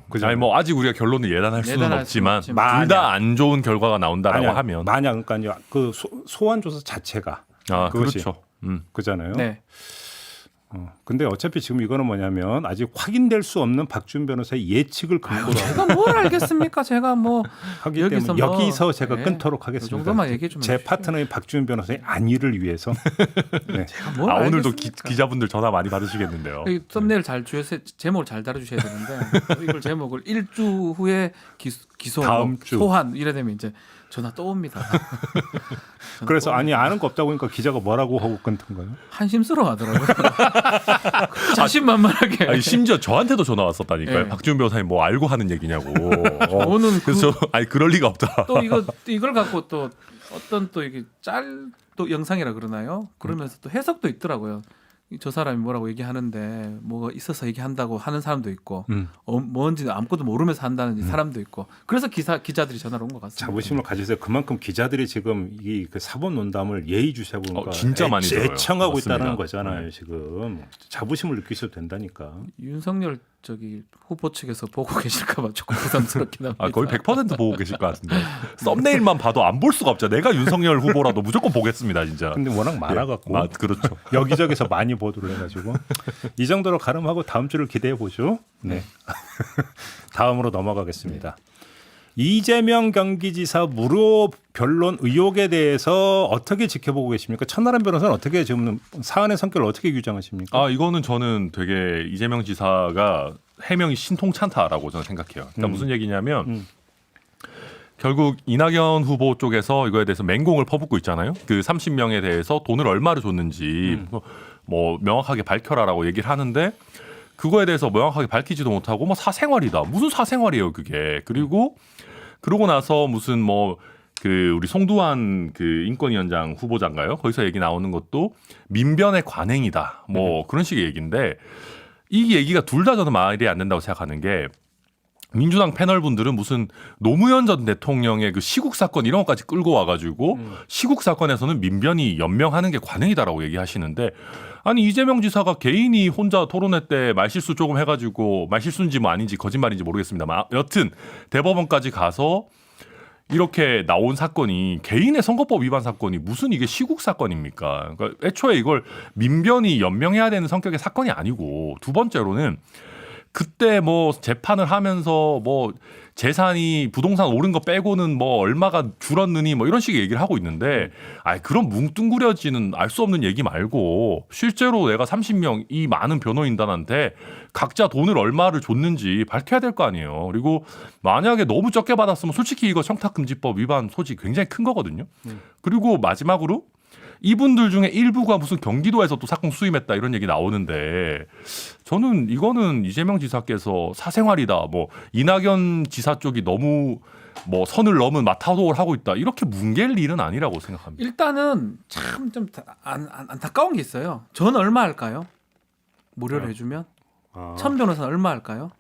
B: 그죠?
D: 아니 뭐 아직 우리가 결론을 예단할 수는
C: 예단할
D: 없지만
C: 수는
B: 없지만.
D: 둘 다 안 좋은 결과가 나온다라고 하면
B: 만약 그러니까 그 소환 조사 자체가 그것이
D: 그렇죠.
B: 그잖아요.
C: 네.
B: 근데 어차피 지금 이거는 뭐냐면 아직 확인될 수 없는 박준 변호사의 예측을 근거로
C: 제가 뭘 알겠습니까? 제가 뭐
B: 하기
C: 여기서
B: 때문에
C: 뭐,
B: 여기서 제가
C: 네.
B: 끊도록
C: 이
B: 하겠습니다.
C: 정도만 얘기 좀
B: 제
C: 해주십시오.
B: 파트너인 박준 변호사의 안위를 위해서. 네.
C: 뭘
D: 오늘도
C: 알겠습니까?
D: 기자분들 전화 많이 받으시겠는데요.
C: 이 썸네일 잘 주셔서 제목을 잘 달아주셔야 되는데 이걸 제목을 1주 후에 기소,
B: 다음
C: 뭐
B: 주.
C: 소환 이래 되면 이제 전화 또 옵니다.
B: 그래서 아니 아는 거 없다고 하니까 기자가 뭐라고 하고 끊던 거예요?
C: 한심스러워하더라고요. 자신만만하게.
D: 아니, 심지어 저한테도 전화 왔었다니까요.
C: 네.
D: 박지원 변호사님 뭐 알고 하는 얘기냐고.
C: 오는
D: 그래서 그럴 리가 없다.
C: 또 이걸 갖고 또 어떤 또 이게 또 영상이라 그러나요? 그러면서 또 해석도 있더라고요. 저 사람이 뭐라고 얘기하는데 뭐가 있어서 얘기한다고 하는 사람도 있고 뭔지 아무것도 모르면서 한다는 사람도 있고 그래서 기자들이 전화를 온 것 같습니다.
B: 자부심을 가지세요. 그만큼 기자들이 지금 이 그 사법 논담을 예의주시하고
D: 진짜 많이 들어요.
B: 애청하고
D: 맞습니다.
B: 있다는 거잖아요. 지금 자부심을 느끼셔도 된다니까.
C: 윤석열 후보 측에서 보고 계실까봐 조금 부담스럽긴 합니다.
D: 거의 100% 보고 계실 것 같은데 썸네일만 봐도 안 볼 수가 없죠. 내가 윤석열 후보라도 무조건 보겠습니다, 진짜.
B: 근데 워낙 많아갖고
D: 그렇죠.
B: 여기저기서 많이 보도를 해가지고 이 정도로 가름하고 다음 주를 기대해 보죠. 네. 다음으로 넘어가겠습니다. 이재명 경기지사 무료 변론 의혹에 대해서 어떻게 지켜보고 계십니까? 천나람 변호사는 어떻게 지금 사안의 성격을 어떻게 규정하십니까?
D: 이거는 저는 되게 이재명 지사가 해명이 신통찮다라고 저는 생각해요. 그러니까 무슨 얘기냐면 결국 이낙연 후보 쪽에서 이거에 대해서 맹공을 퍼붓고 있잖아요. 그 30명에 대해서 돈을 얼마를 줬는지 뭐 명확하게 밝혀라라고 얘기를 하는데 그거에 대해서 명확하게 밝히지도 못하고 뭐 사생활이다. 무슨 사생활이에요, 그게. 그리고 그러고 나서 무슨 뭐 그 우리 송두환 그 인권위원장 후보자인가요? 거기서 얘기 나오는 것도 민변의 관행이다. 뭐 그런 식의 얘기인데 이 얘기가 둘 다 저는 말이 안 된다고 생각하는 게 민주당 패널 분들은 무슨 노무현 전 대통령의 그 시국 사건 이런 것까지 끌고 와가지고 시국 사건에서는 민변이 연명하는 게 관행이다라고 얘기하시는데 아니 이재명 지사가 개인이 혼자 토론회 때 말실수 조금 해가지고 말실수인지 뭐 아닌지 거짓말인지 모르겠습니다만 여튼 대법원까지 가서 이렇게 나온 사건이 개인의 선거법 위반 사건이 무슨 이게 시국 사건입니까? 그러니까 애초에 이걸 민변이 연명해야 되는 성격의 사건이 아니고 두 번째로는 그때 뭐 재판을 하면서 뭐 재산이 부동산 오른 거 빼고는 뭐 얼마가 줄었느니 뭐 이런 식의 얘기를 하고 있는데 그런 뭉뚱그려지는 알 수 없는 얘기 말고 실제로 내가 30명 이 많은 변호인단한테 각자 돈을 얼마를 줬는지 밝혀야 될 거 아니에요. 그리고 만약에 너무 적게 받았으면 솔직히 이거 청탁금지법 위반 소지 굉장히 큰 거거든요. 그리고 마지막으로 이분들 중에 일부가 무슨 경기도에서 또 사건 수임했다 이런 얘기 나오는데 저는 이거는 이재명 지사께서 사생활이다. 뭐 이낙연 지사 쪽이 너무 뭐 선을 넘은 마타도를 하고 있다. 이렇게 뭉갤 일은 아니라고 생각합니다.
C: 일단은 참 좀 안타까운 게 있어요. 전 얼마 할까요? 무료로 해주면 천 변호사는 얼마 할까요?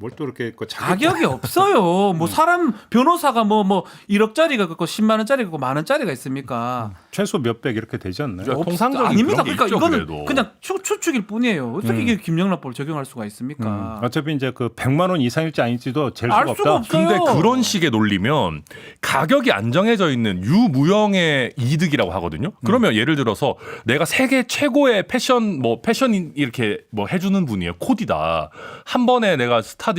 B: 뭘 또 이렇게
C: 가격이 없어요. 뭐 사람 변호사가 뭐 1억짜리가 있고 10만 원짜리가 있고 만 원짜리가 있습니까?
B: 최소 몇백 이렇게 되지 않나요?
D: 통상적인
C: 아닙니다.
D: 그런 게
C: 그러니까
D: 있죠,
C: 이거는
D: 그래도.
C: 그냥 추측일 뿐이에요. 어떻게 이게 김영란법을 적용할 수가 있습니까?
B: 어차피 이제 그 100만 원 이상일지 아닐지도 잴
C: 알
B: 수가
C: 수가
B: 없다.
C: 없어요.
D: 근데 그런 식의 논리면 가격이 안정해져 있는 유무형의 이득이라고 하거든요. 그러면 예를 들어서 내가 세계 최고의 패션 이렇게 뭐 해주는 분이에요. 코디다. 한 번에 내가 스타딜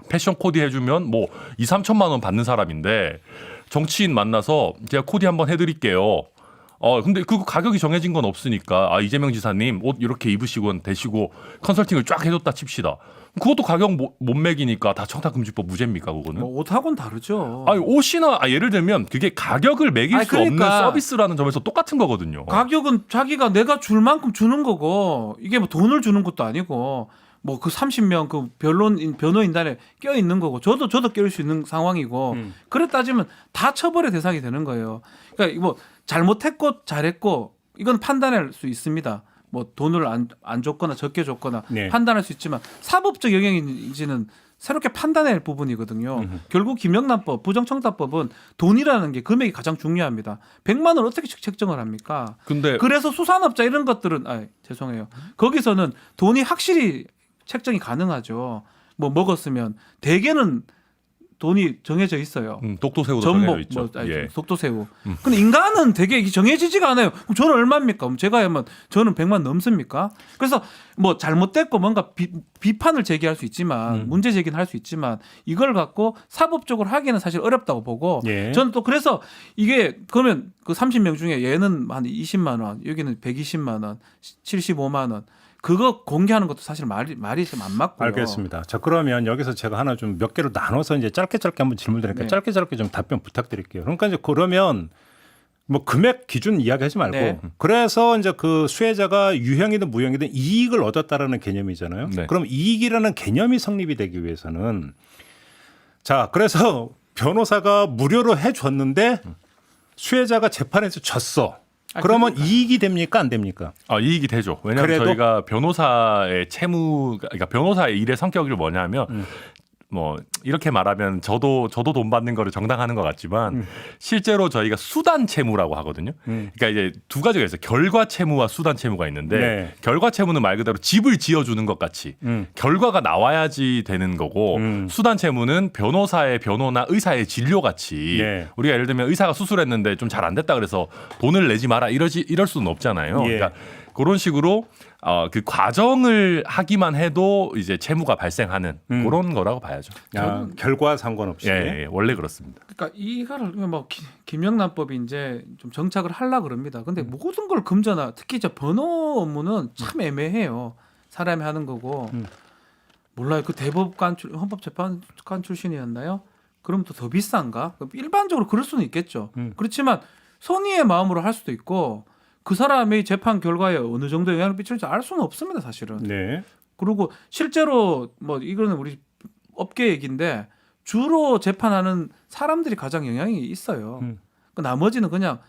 D: 패션 코디 해주면 뭐 2, 3천만 원 받는 사람인데 정치인 만나서 제가 코디 한번 해드릴게요. 근데 그 가격이 정해진 건 없으니까 이재명 지사님 옷 이렇게 입으시고 되시고 컨설팅을 쫙 해줬다 칩시다. 그것도 가격 못 매기니까 다 청탁금지법 무죄입니까 그거는?
C: 뭐 옷하고는 다르죠.
D: 옷이나 예를 들면 그게 가격을 매길 수 없는
C: 그러니까
D: 서비스라는 점에서 똑같은 거거든요.
C: 가격은 자기가 내가 줄 만큼 주는 거고 이게 뭐 돈을 주는 것도 아니고 뭐 그 30명 그 변호인단에 껴 있는 거고 저도 껴일 수 있는 상황이고 그래 따지면 다 처벌의 대상이 되는 거예요. 그러니까 뭐 잘못했고 잘했고 이건 판단할 수 있습니다. 뭐 돈을 안 줬거나 적게 줬거나
B: 네.
C: 판단할 수 있지만 사법적 영향인지는 새롭게 판단해야 할 부분이거든요. 결국 김영란법, 부정청탁법은 돈이라는 게 금액이 가장 중요합니다. 100만 원 어떻게 책정을 합니까?
D: 근데
C: 그래서 수산업자 이런 것들은 죄송해요. 거기서는 돈이 확실히 책정이 가능하죠. 뭐 먹었으면 대개는 돈이 정해져 있어요.
D: 독도새우도
C: 전복,
D: 정해져 있죠. 예.
C: 독도새우. 근데 인간은 되게 이게 정해지지가 않아요. 그럼 저는 얼마입니까? 그럼 제가 하면 저는 100만 넘습니까? 그래서 뭐 잘못됐고 뭔가 비판을 제기할 수 있지만 문제 제기는 할 수 있지만 이걸 갖고 사법적으로 하기는 사실 어렵다고 보고
B: 예.
C: 저는 또 그래서 이게 그러면 그 30명 중에 얘는 한 20만 원, 여기는 120만 원, 75만 원. 그거 공개하는 것도 사실 말이 좀 안 맞고요.
B: 알겠습니다. 자, 그러면 여기서 제가 하나 좀 몇 개로 나눠서 이제 짧게 한번 질문 드리니까
C: 네.
B: 짧게 좀 답변 부탁드릴게요. 그러니까 이제 그러면 뭐 금액 기준 이야기하지 말고
C: 네.
B: 그래서 이제 그 수혜자가 유형이든 무형이든 이익을 얻었다라는 개념이잖아요.
D: 네.
B: 그럼 이익이라는 개념이 성립이 되기 위해서는 자, 그래서 변호사가 무료로 해줬는데 수혜자가 재판에서 졌어. 그러면 이익이 됩니까 안 됩니까?
D: 이익이 되죠. 왜냐하면
B: 그래도?
D: 저희가 변호사의 그러니까 변호사의 일의 성격이 뭐냐면 뭐 이렇게 말하면 저도 돈 받는 거를 정당하는 것 같지만 실제로 저희가 수단 채무라고 하거든요. 그러니까 이제 두 가지가 있어요. 결과 채무와 수단 채무가 있는데
B: 네.
D: 결과 채무는 말 그대로 집을 지어주는 것 같이 결과가 나와야지 되는 거고 수단 채무는 변호사의 변호나 의사의 진료 같이
B: 네.
D: 우리가 예를 들면 의사가 수술했는데 좀 잘 안 됐다 그래서 돈을 내지 마라 이럴 수는 없잖아요.
B: 예.
D: 그러니까 그런 식으로 그 과정을 하기만 해도 이제 채무가 발생하는 그런 거라고 봐야죠.
B: 결과 상관없이.
D: 예, 원래 그렇습니다.
C: 그러니까 이거를 뭐 김영란법이 이제 좀 정착을 하려 그럽니다. 근데 모든 걸 금전화, 특히 저 변호 업무는 참 애매해요. 사람이 하는 거고 몰라요. 그 대법관 헌법재판관 출신이었나요? 그럼 또 더 비싼가? 일반적으로 그럴 수는 있겠죠. 그렇지만 선의의 마음으로 할 수도 있고 그 사람의 재판 결과에 어느 정도 영향을 미칠지 알 수는 없습니다, 사실은.
B: 네.
C: 그리고 실제로 뭐 이거는 우리 업계 얘기인데 주로 재판하는 사람들이 가장 영향이 있어요. 그 나머지는 그냥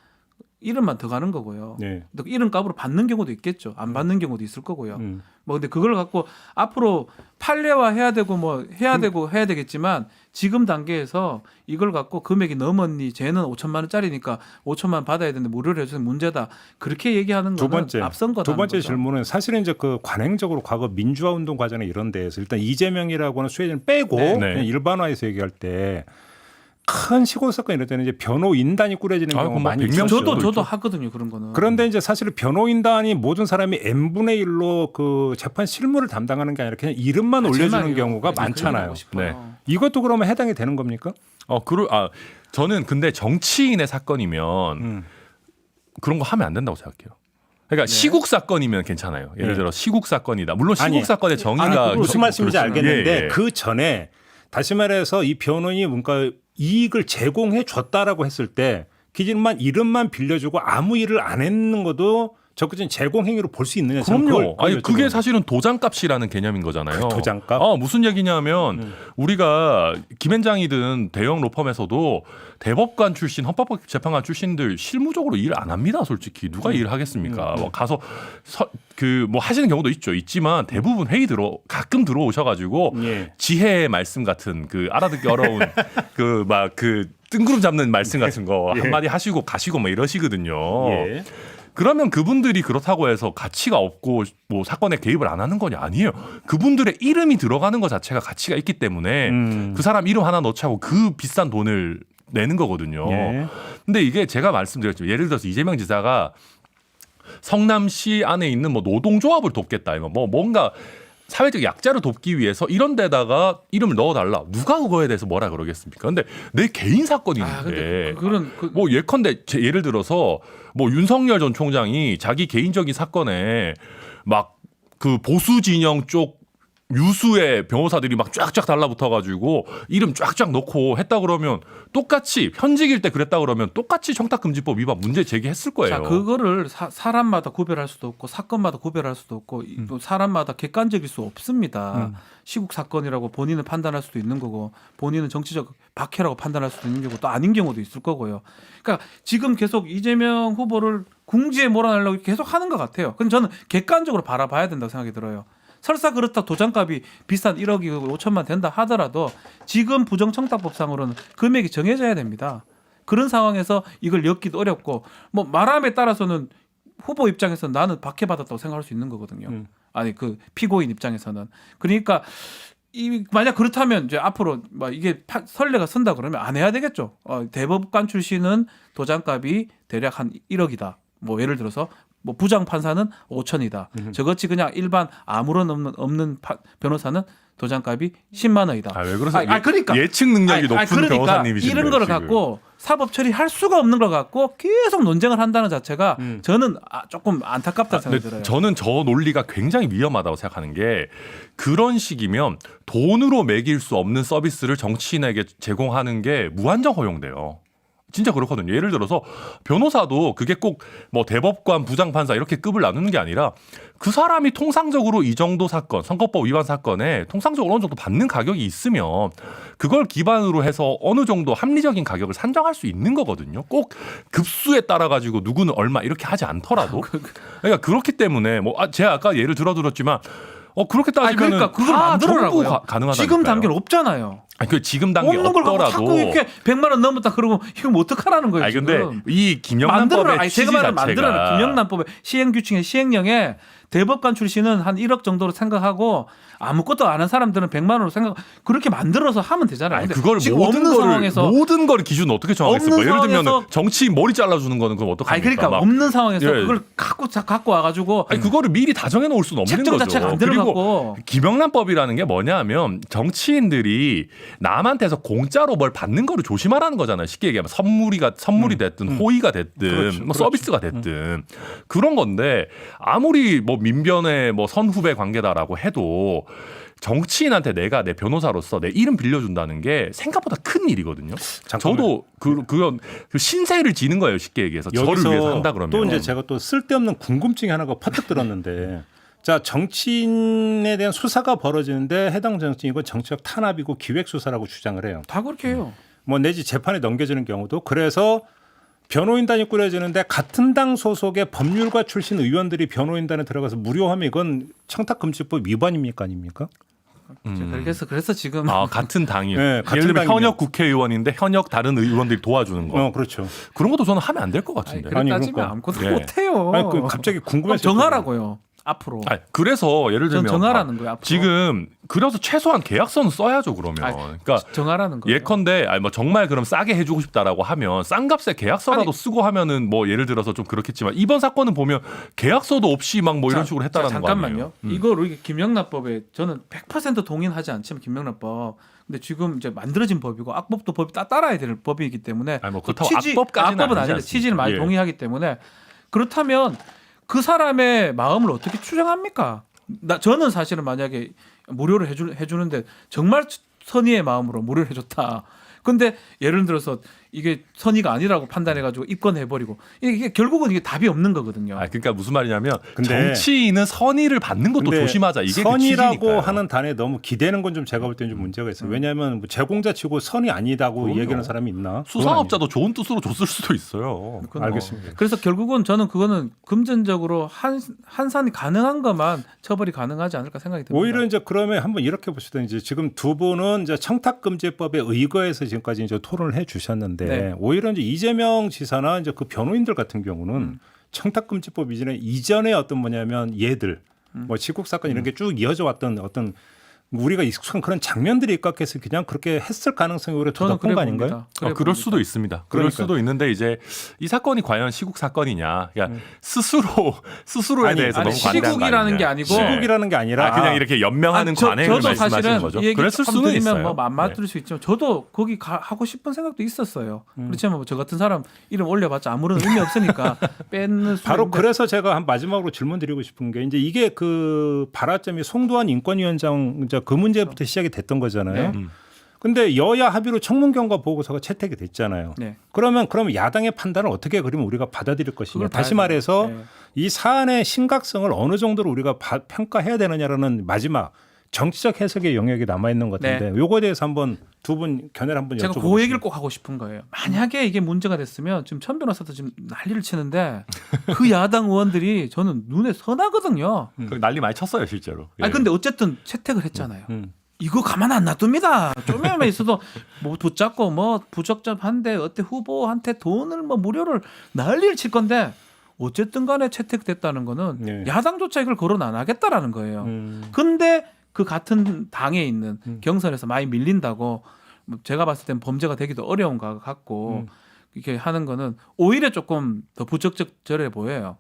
C: 이름만 더 가는 거고요.
B: 네.
C: 또 이름값으로 받는 경우도 있겠죠. 안 받는 경우도 있을 거고요.
B: 음.
C: 뭐 근데 그걸 갖고 앞으로 판례화 해야 되고 뭐 해야 되고 해야 되겠지만 지금 단계에서 이걸 갖고 금액이 넘었니 쟤는 5천만 원짜리니까 5천만 원 받아야 되는데 무료로 해주는 문제다. 그렇게 얘기하는
B: 두
C: 거는
B: 번째,
C: 앞선 거다.
B: 두 번째 질문은 사실은 이제 그 관행적으로 과거 민주화 운동 과정에 이런 데에서 일단 이재명이라고는 수혜자는 빼고
C: 네.
B: 그냥 일반화해서 얘기할 때 큰 시골 사건 이럴 때는 이제 변호인단이 꾸려지는
D: 아,
B: 경우가
D: 그럼 뭐
B: 많이
D: 100명
B: 있었죠.
C: 저도 하거든요 그런 거는.
B: 그런데 이제 사실 변호인단이 모든 사람이 n분의 1로 그 재판 실무를 담당하는 게 아니라 그냥 이름만 올려주는 경우가 많잖아요.
D: 네.
B: 이것도 그러면 해당이 되는 겁니까?
D: 저는 근데 정치인의 사건이면 그런 거 하면 안 된다고 생각해요. 그러니까 시국 사건이면 괜찮아요. 예를
B: 네.
D: 들어 시국 사건이다. 물론 시국
B: 아니,
D: 사건의 정의가
B: 무슨 말씀인지
D: 그렇지만,
B: 알겠는데
D: 예, 예.
B: 그 전에 다시 말해서 이 변호인이 뭔가 이익을 제공해 줬다라고 했을 때 기준만 이름만 빌려주고 아무 일을 안 했는 것도 적극적인 제공 행위로 볼 수 있느냐? 저는
D: 그럼요.
B: 그걸
D: 아니 그게
B: 여쭤보는
D: 사실은 도장값이라는 개념인 거잖아요.
B: 그 도장값?
D: 무슨 얘기냐면 우리가 김앤장이든 대형 로펌에서도 대법관 출신, 헌법재판관 출신들 실무적으로 일 안 합니다. 솔직히 누가 일을 하겠습니까? 뭐 가서 그 뭐 하시는 경우도 있지만 대부분 회의 가끔 들어오셔가지고
B: 예.
D: 지혜의 말씀 같은 그 알아듣기 어려운 그 막 그 뜬구름 잡는 말씀 같은 거
B: 예.
D: 한마디 하시고 가시고 뭐 이러시거든요.
B: 예.
D: 그러면 그분들이 그렇다고 해서 가치가 없고 뭐 사건에 개입을 안 하는 건 아니에요. 그분들의 이름이 들어가는 것 자체가 가치가 있기 때문에 그 사람 이름 하나 넣자고 그 비싼 돈을 내는 거거든요.
B: 예.
D: 근데 이게 제가 말씀드렸죠. 예를 들어서 이재명 지사가 성남시 안에 있는 뭐 노동조합을 돕겠다. 이거 뭐 뭔가 사회적 약자를 돕기 위해서 이런 데다가 이름을 넣어달라. 누가 그거에 대해서 뭐라 그러겠습니까? 근데 내 개인 사건인데
C: 근데 그런
D: 뭐 예컨대 예를 들어서 뭐 윤석열 전 총장이 자기 개인적인 사건에 막 그 보수 진영 쪽 유수의 변호사들이 막 쫙쫙 달라붙어가지고 이름 쫙쫙 넣고 했다 그러면 똑같이 현직일 때 그랬다 그러면 똑같이 청탁금지법 위반 문제 제기했을 거예요.
C: 자, 그거를 사람마다 구별할 수도 없고 사건마다 구별할 수도 없고 또 사람마다 객관적일 수 없습니다. 시국 사건이라고 본인은 판단할 수도 있는 거고 본인은 정치적 박해라고 판단할 수도 있는 거고 또 아닌 경우도 있을 거고요. 그러니까 지금 계속 이재명 후보를 궁지에 몰아내려고 계속 하는 것 같아요. 근데 저는 객관적으로 바라봐야 된다고 생각이 들어요. 설사 그렇다 도장값이 비싼 1억이 5천만 된다 하더라도 지금 부정청탁법상으로는 금액이 정해져야 됩니다. 그런 상황에서 이걸 엮기도 어렵고 뭐 말함에 따라서는 후보 입장에서 나는 박해받았다고 생각할 수 있는 거거든요. 아니 그 피고인 입장에서는 그러니까 만약 그렇다면 이제 앞으로 막 이게 선례가 선다 그러면 안 해야 되겠죠. 대법관 출신은 도장값이 대략 한 1억이다. 뭐 예를 들어서 뭐 부장 판사는 5천이다. 저같이 그냥 일반 아무런 없는 변호사는 도장값이 10만 원이다.
D: 왜 그러세요?
C: 그러니까
D: 예측 능력이 높은
C: 그러니까
D: 변호사님이신데
C: 이런 거를
D: 지금.
C: 갖고 사법 처리할 수가 없는 걸 갖고 계속 논쟁을 한다는 자체가 저는 조금 안타깝다는 생각이 들어요.
D: 저는 저 논리가 굉장히 위험하다고 생각하는 게 그런 식이면 돈으로 매길 수 없는 서비스를 정치인에게 제공하는 게 무한정 허용돼요. 진짜 그렇거든요. 예를 들어서 변호사도 그게 꼭 뭐 대법관, 부장판사 이렇게 급을 나누는 게 아니라 그 사람이 통상적으로 이 정도 사건, 선거법 위반 사건에 통상적으로 어느 정도 받는 가격이 있으면 그걸 기반으로 해서 어느 정도 합리적인 가격을 산정할 수 있는 거거든요. 꼭 급수에 따라 가지고 누구는 얼마 이렇게 하지 않더라도. 그러니까 그렇기 때문에 뭐 제가 아까 예를 들었지만 그렇게 따지면
C: 그러니까 그걸 만들어라고요.
D: 가능하다니까요.
C: 지금 단계는 없잖아요.
D: 그 지금 단계
C: 없는 걸 갖고
D: 없더라도
C: 자꾸 이렇게 100만 원 넘었다 그러고 이거 어떡하라는 거예요.
D: 근데
C: 지금.
D: 이 김영란법의 취지
C: 제가 말하는
D: 자체가
C: 만들어라. 김영란법의 시행규칙의 시행령에 대법관 출신은 한 1억 정도로 생각하고 아무것도 안 한 사람들은 100만 원으로 생각 그렇게 만들어서 하면 되잖아요. 근데
D: 그걸
C: 지금
D: 모든 걸 기준은 어떻게 정하겠어요? 뭐 예를 들면 정치인 머리 잘라주는 거는 그럼 어떡합니까?
C: 그러니까 없는 상황에서
D: 예.
C: 그걸 갖고 와가지고
D: 그거를 미리 다 정해 놓을 수는 없는
C: 책정
D: 거죠.
C: 자체가 안
D: 그리고
C: 들어가고
D: 김영란법이라는 게 뭐냐면 정치인들이 남한테서 공짜로 뭘 받는 거를 조심하라는 거잖아요. 쉽게 얘기하면 선물이 됐든 호의가 됐든
B: 그렇죠.
D: 뭐 서비스가 됐든 그런 건데 아무리 뭐 민변의 뭐 선후배 관계다라고 해도 정치인한테 내가 내 변호사로서 내 이름 빌려준다는 게 생각보다 큰 일이거든요.
B: 잠깐만.
D: 저도 그런 신세를 지는 거예요. 쉽게 얘기해서 저를 위해서 한다 그러면
B: 또 이제 제가 또 쓸데없는 궁금증이 하나가 퍼뜩 들었는데 자, 정치인에 대한 수사가 벌어지는데 해당 정치인 이건 정치적 탄압이고 기획 수사라고 주장을 해요.
C: 다 그렇게 해요.
B: 뭐 내지 재판에 넘겨지는 경우도 그래서 변호인단이 꾸려지는데 같은 당 소속의 법률가 출신 의원들이 변호인단에 들어가서 무료하면 이건 청탁금지법 위반입니까 아닙니까?
C: 그래서 지금
D: 같은 당이요.
B: 네, 같은
D: 예를 들면
B: 당이면.
D: 현역 국회의원인데 현역 다른 의원들이 도와주는 거.
B: 그렇죠.
D: 그런 것도 저는 하면 안 될 것
C: 아니,
D: 같은데.
C: 그래
B: 아니,
C: 따지면
B: 그러니까.
C: 아무것도
D: 네.
C: 못해요.
B: 아니, 그 갑자기
C: 그럼
B: 궁금해서
C: 정하라고요. 앞으로.
D: 그래서 예를
C: 전
D: 들면
C: 정하라는 거예요. 앞으로.
D: 지금 그래서 최소한 계약서는 써야죠 그러면.
C: 아니,
D: 그러니까
C: 정하라는 거예요.
D: 예컨대 뭐 정말 그럼 싸게 해주고 싶다라고 하면 싼 값에 계약서라도
C: 아니,
D: 쓰고 하면은 뭐 예를 들어서 좀 그렇겠지만 이번 사건은 보면 계약서도 없이 막 뭐 이런 식으로 했다라는 거 아니에요?
C: 잠깐만요. 이거를 이게 김영란법에 저는 100% 동의하지 않지만 김영란법. 근데 지금 이제 만들어진 법이고 악법도 법이 따라야 될 법이기 때문에
D: 아니, 뭐 그렇다고 악법까지는
C: 악법은
D: 아니지
C: 아닌데
D: 않습니까?
C: 취지를 많이
D: 예.
C: 동의하기 때문에 그렇다면 그 사람의 마음을 어떻게 추정합니까? 저는 사실은 만약에 무료를 해주는데 정말 선의의 마음으로 무료를 해줬다. 근데 예를 들어서 이게 선의가 아니라고 판단해가지고 입건해버리고 이게 결국은 이게 답이 없는 거거든요.
D: 그러니까 무슨 말이냐면
B: 근데
D: 정치인은 선의를 받는 것도
B: 근데
D: 조심하자. 이게
B: 선이라고
D: 그 취지니까요.
B: 하는 단에 너무 기대는 건 좀 제가 볼 때는 좀 문제가 있어요. 왜냐하면 뭐 제공자 치고 선이 아니다고
D: 그럼요.
B: 얘기하는 사람이 있나?
D: 수사업자도 좋은 뜻으로 줬을 수도 있어요.
C: 그건 뭐.
B: 알겠습니다.
C: 그래서 결국은 저는 그거는 금전적으로 한산이 가능한 것만 처벌이 가능하지 않을까 생각이 듭니다.
B: 오히려 이제 그러면 한번 이렇게 봅시다. 이제 지금 두 분은 이제 청탁금지법에 의거해서 지금까지 이제 토론을 해 주셨는데
C: 네.
B: 오히려 이제 이재명 지사나 이제 그 변호인들 같은 경우는 청탁금지법 이전에 어떤 뭐냐면 얘들 뭐 시국 사건 이런 게 쭉 이어져 왔던 어떤 우리가 익숙한 그런 장면들이 입각해서 그냥 그렇게 했을 가능성이 오히려 더
C: 저는
B: 높은
C: 그래
B: 거 아닌가요?
C: 봅니다. 그래
D: 그럴
C: 봅니다.
D: 수도 있습니다. 그럴
B: 그러니까요.
D: 수도 있는데 이제 이 사건이 과연 시국 사건이냐? 그러니까 스스로에
B: 아니,
D: 대해서
C: 아니,
D: 너무 관대한 거
C: 시국이라는
D: 아니냐.
C: 게 아니고
B: 시국이라는 게 아니라
D: 그냥 이렇게 연명하는 관행을
C: 저도
D: 말씀하시는
C: 사실은
D: 거죠.
C: 이 얘기
D: 그랬을
C: 조금
D: 수는
C: 드리면
D: 있어요.
C: 뭐 안 맞을 수 있지만 저도 거기 하고 싶은 생각도 있었어요. 그렇지만 뭐 저 같은 사람 이름 올려봤자 아무런 의미 없으니까 빼는 수
B: 바로
C: 있는데
B: 그래서 제가 한 마지막으로 질문 드리고 싶은 게 이제 이게 그 발화점이 송도한 인권위원장 이제 그 문제부터 시작이 됐던 거잖아요.
C: 네.
B: 근데 여야 합의로 청문경과 보고서가 채택이 됐잖아요.
C: 네.
B: 그러면 야당의 판단을 어떻게 그러면 우리가 받아들일 것이냐.
C: 그걸
B: 다시
C: 봐야죠.
B: 말해서
C: 네.
B: 이 사안의 심각성을 어느 정도로 우리가 평가해야 되느냐라는 마지막 정치적 해석의 영역이 남아 있는 것 같은데 요거에 대해서 한번 두 분 견해를 한번
C: 제가
B: 여쭤보겠습니다.
C: 그 얘기를 꼭 하고 싶은 거예요. 만약에 이게 문제가 됐으면 지금 천 변호사도 지금 난리를 치는데 그 야당 의원들이 저는 눈에 선하거든요.
D: 거기 난리 많이 쳤어요 실제로. 예.
C: 아니 근데 어쨌든 채택을 했잖아요.
B: 음.
C: 이거 가만 안 놔둡니다. 좀에만 있어도 뭐 붙잡고 뭐 부적절한데 어때 후보한테 돈을 뭐 무료를 난리를 칠 건데 어쨌든 간에 채택됐다는 거는
B: 네.
C: 야당조차 이걸 거론 안 하겠다라는 거예요.
B: 음.
C: 근데 그 같은 당에 있는 경선에서 많이 밀린다고 뭐 제가 봤을 땐 범죄가 되기도 어려운 것 같고 이렇게 하는 거는 오히려 조금 더 부적절해 보여요.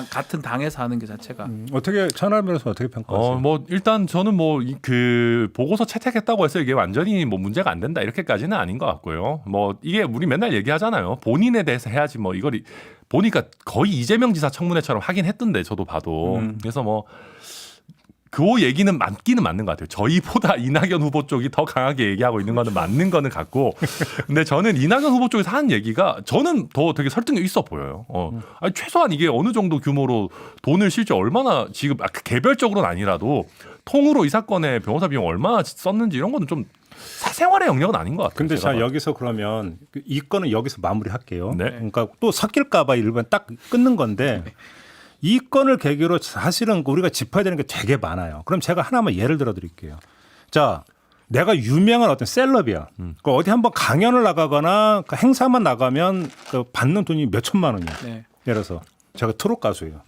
C: 같은 당에서 하는 게 자체가.
B: 어떻게 천하람 변호사 어떻게 평가하세요?
D: 뭐 일단 저는 뭐 그 보고서 채택했다고 해서 이게 완전히 뭐 문제가 안 된다 이렇게까지는 아닌 것 같고요. 뭐 이게 우리 맨날 얘기하잖아요. 본인에 대해서 해야지 뭐 이걸 보니까 거의 이재명 지사 청문회처럼 하긴 했던데 저도 봐도 그래서 뭐. 그 얘기는 맞기는 맞는 것 같아요. 저희보다 이낙연 후보 쪽이 더 강하게 얘기하고 있는 거는 맞는 거는 같고, 근데 저는 이낙연 후보 쪽에서 하는 얘기가 저는 더 되게 설득력 있어 보여요. 아니, 최소한 이게 어느 정도 규모로 돈을 실제 얼마나 지금 개별적으로는 아니라도 통으로 이 사건에 변호사 비용 얼마나 썼는지 이런 거는 좀 사생활의 영역은 아닌 것 같아요.
B: 근데
D: 제가
B: 자 여기서 그러면 이 건은 여기서 마무리할게요.
D: 네.
B: 그러니까 또 섞일까봐 일반 딱 끊는 건데 이 건을 계기로 사실은 우리가 짚어야 되는 게 되게 많아요. 그럼 제가 하나만 예를 들어 드릴게요. 자, 내가 유명한 어떤 셀럽이야. 그 어디 한번 강연을 나가거나 그 행사만 나가면 그 받는 돈이 몇 천만 원이야.
C: 네.
B: 예를 들어서 제가 트롯 가수예요.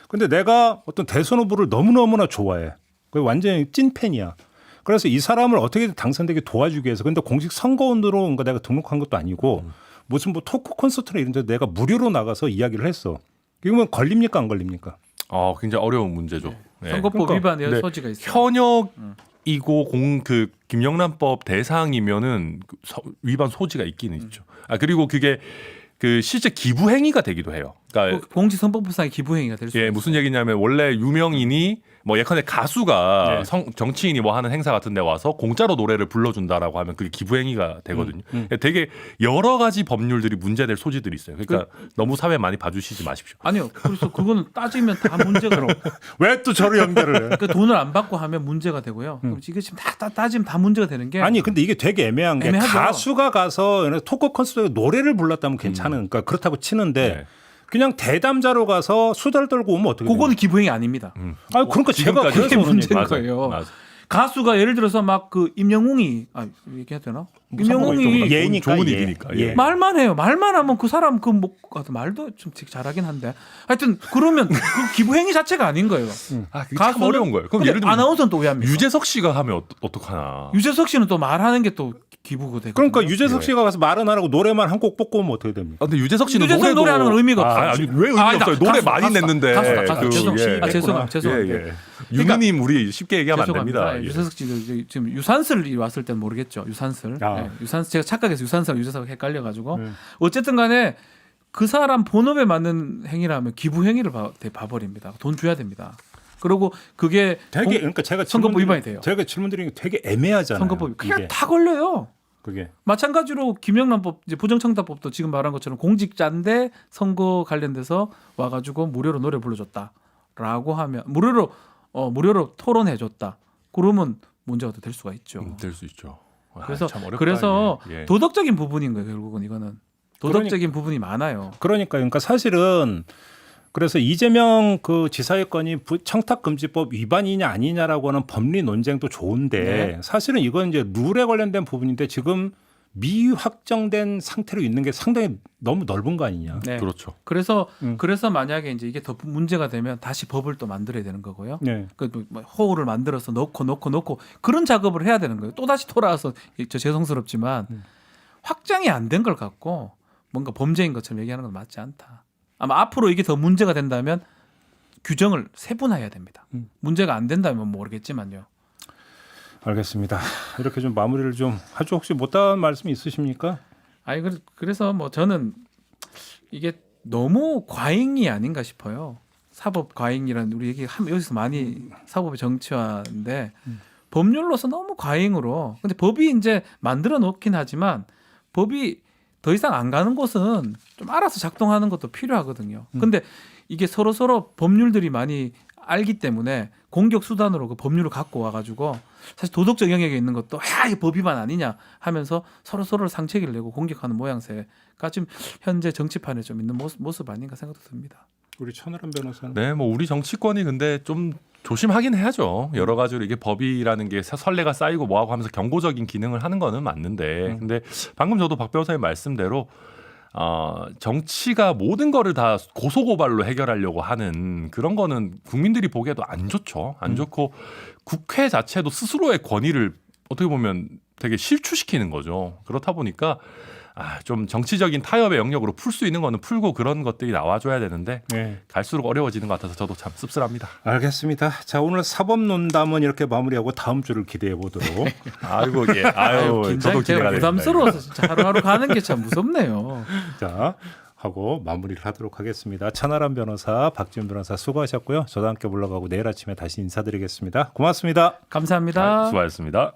B: 근데 내가 어떤 대선 후보를 너무너무나 좋아해. 그 완전히 찐팬이야. 그래서 이 사람을 어떻게든 당선되게 도와주기 위해서 근데 공식 선거운동으로 뭔가 내가 등록한 것도 아니고 무슨 뭐 토크 콘서트나 이런 데 내가 무료로 나가서 이야기를 했어. 이거면 걸립니까 안 걸립니까?
D: 굉장히 어려운 문제죠. 네.
C: 선거법
B: 그러니까,
C: 위반의
D: 네.
C: 소지가 있어요.
D: 현역이고 그 김영란법 대상이면은 위반 소지가 있기는 있죠. 그리고 그게 그 실제 기부 행위가 되기도 해요. 그러니까
C: 공직선거법상의 기부행위가 될 수 있어요.
D: 무슨 얘기냐면 원래 유명인이 뭐 예컨대 가수가
B: 네.
D: 정치인이 뭐 하는 행사 같은 데 와서 공짜로 노래를 불러준다라고 하면 그게 기부행위가 되거든요. 되게 여러 가지 법률들이 문제될 소지들이 있어요. 그러니까 너무 사회 많이 봐주시지 마십시오.
C: 아니요. 그래서 그거는 따지면 다 문제가
B: 왜 또 저를 연결을 해?
C: 그 돈을 안 받고 하면 문제가 되고요. 그럼 이게 지금 다 따지면 다 문제가 되는 게
B: 아니 근데 이게 되게 애매한 게
C: 애매하죠.
B: 가수가 가서 토크 콘서트에 노래를 불렀다면 괜찮은 그러니까 그렇다고 치는데
D: 네.
B: 그냥 대담자로 가서 수다를 떨고 오면 어떻게
C: 그거는 기부행위 아닙니다.
B: 아 그러니까 제가
D: 지금까지
B: 그래서
C: 그게
B: 오는
C: 문제인
B: 얘기.
C: 거예요.
D: 맞아.
C: 가수가 예를 들어서 막 그 임영웅이 얘기해도 되나? 임영웅이
B: 예니까
D: 좋은
B: 예.
D: 일이니까.
B: 예.
C: 말만 해요. 말만 하면 그 사람 말도 좀 되게 잘하긴 한데. 하여튼 그러면 그 기부행위 자체가 아닌 거예요.
D: 그게 참 어려운 거예요. 그럼
C: 근데
D: 예를 들면
C: 아나운서는 또 왜 합니까?
D: 유재석 씨가 하면 어떡하나.
C: 유재석 씨는 또 말하는 게 또 기부가 되거든요.
B: 그러니까 유재석 씨가 가서 말은 안 하고 노래만 한 곡 뽑고 오면 어떻게 됩니까?
D: 근데 유재석 씨는
C: 유재석
D: 노래도
C: 노래하는 건 의미가 없어요.
D: 아니 왜 의미
C: 아니다.
D: 없어요? 노래
C: 가수다,
D: 많이
C: 가수다.
D: 냈는데.
C: 가수다.
D: 그,
C: 죄송합니다.
D: 예.
C: 죄송합니다.
D: 예, 예. 유미님 우리 쉽게 얘기하면 안 됩니다. 예.
C: 유재석 씨도 지금 유산슬이 왔을 때는 모르겠죠. 유산슬.
B: 아.
C: 네. 유산슬 제가 착각해서 유산슬 유재석 헷갈려가지고 어쨌든 간에 그 사람 본업에 맞는 행위라면 기부 행위를 봐버립니다. 돈 줘야 됩니다. 그리고 그게
B: 되게 그러니까 제가
C: 선거법 위반이 돼요.
B: 제가 질문 드리는 게 되게 애매하잖아요.
C: 선거법이 그냥
B: 이게.
C: 다 걸려요.
B: 그게
C: 마찬가지로 김영란법 이제 부정청탁법도 지금 말한 것처럼 공직자인데 선거 관련돼서 와가지고 무료로 노래 불러줬다라고 하면 무료로 토론해줬다. 그러면 문제가 될 수가 있죠.
D: 될 수 있죠.
C: 그래서
D: 참 어렵다,
C: 그래서
D: 이게. 예.
C: 도덕적인 부분인 거예요. 결국은 이거는 도덕적인 부분이 많아요.
B: 그러니까 사실은 그래서 이재명 그 지사의 건이 청탁금지법 위반이냐 아니냐라고 하는 법리 논쟁도 좋은데
C: 네.
B: 사실은 이건 이제 룰에 관련된 부분인데 지금 미확정된 상태로 있는 게 상당히 너무 넓은 거 아니냐.
C: 네.
D: 그렇죠.
C: 그래서 만약에 이제 이게 더 문제가 되면 다시 법을 또 만들어야 되는 거고요.
B: 네.
C: 뭐 호우를 만들어서 넣고 그런 작업을 해야 되는 거예요. 또 다시 돌아와서 저 죄송스럽지만 확장이 안 된 걸 갖고 뭔가 범죄인 것처럼 얘기하는 건 맞지 않다. 아마 앞으로 이게 더 문제가 된다면 규정을 세분화해야 됩니다. 문제가 안 된다면 모르겠지만요.
B: 알겠습니다. 이렇게 좀 마무리를 좀 하죠. 혹시 못다한 말씀 있으십니까?
C: 아니 그래서 뭐 저는 이게 너무 과잉이 아닌가 싶어요. 사법 과잉이라는 우리 얘기 여기서 많이 사법의 정치화인데 법률로서 너무 과잉으로. 근데 법이 이제 만들어 놓긴 하지만 법이 더 이상 안 가는 곳은 좀 알아서 작동하는 것도 필요하거든요. 근데 이게 서로 법률들이 많이 알기 때문에 공격 수단으로 그 법률을 갖고 와가지고 사실 도덕적 영역에 있는 것도 이게 법 위반 아니냐 하면서 서로를 상책을 내고 공격하는 모양새가 지금 현재 정치판에 좀 있는 모습 아닌가 생각도 듭니다.
B: 우리 천하람 변호사는
D: 네, 뭐 우리 정치권이 근데 좀 조심하긴 해야죠. 여러 가지로 이게 법이라는 게 선례가 쌓이고 뭐하고 하면서 경고적인 기능을 하는 거는 맞는데, 근데 방금 저도 박 변호사님 말씀대로 정치가 모든 거를 다 고소고발로 해결하려고 하는 그런 거는 국민들이 보기에도 안 좋죠. 안 좋고 국회 자체도 스스로의 권위를 어떻게 보면 되게 실추시키는 거죠. 그렇다 보니까 좀 정치적인 타협의 영역으로 풀 수 있는 거는 풀고 그런 것들이 나와줘야 되는데
B: 네.
D: 갈수록 어려워지는 것 같아서 저도 참 씁쓸합니다.
B: 알겠습니다. 자 오늘 사법논담은 이렇게 마무리하고 다음 주를 기대해 보도록.
D: 아이고 예, 아유 저도
C: 긴장이 제가
D: 기대가 됩니다.
C: 부담스러워서 진짜 하루하루 가는 게 참 무섭네요.
B: 자 하고 마무리를 하도록 하겠습니다. 천하람 변호사, 박지훈 변호사 수고하셨고요. 저도 함께 물러가고 내일 아침에 다시 인사드리겠습니다. 고맙습니다.
C: 감사합니다.
D: 수고하셨습니다.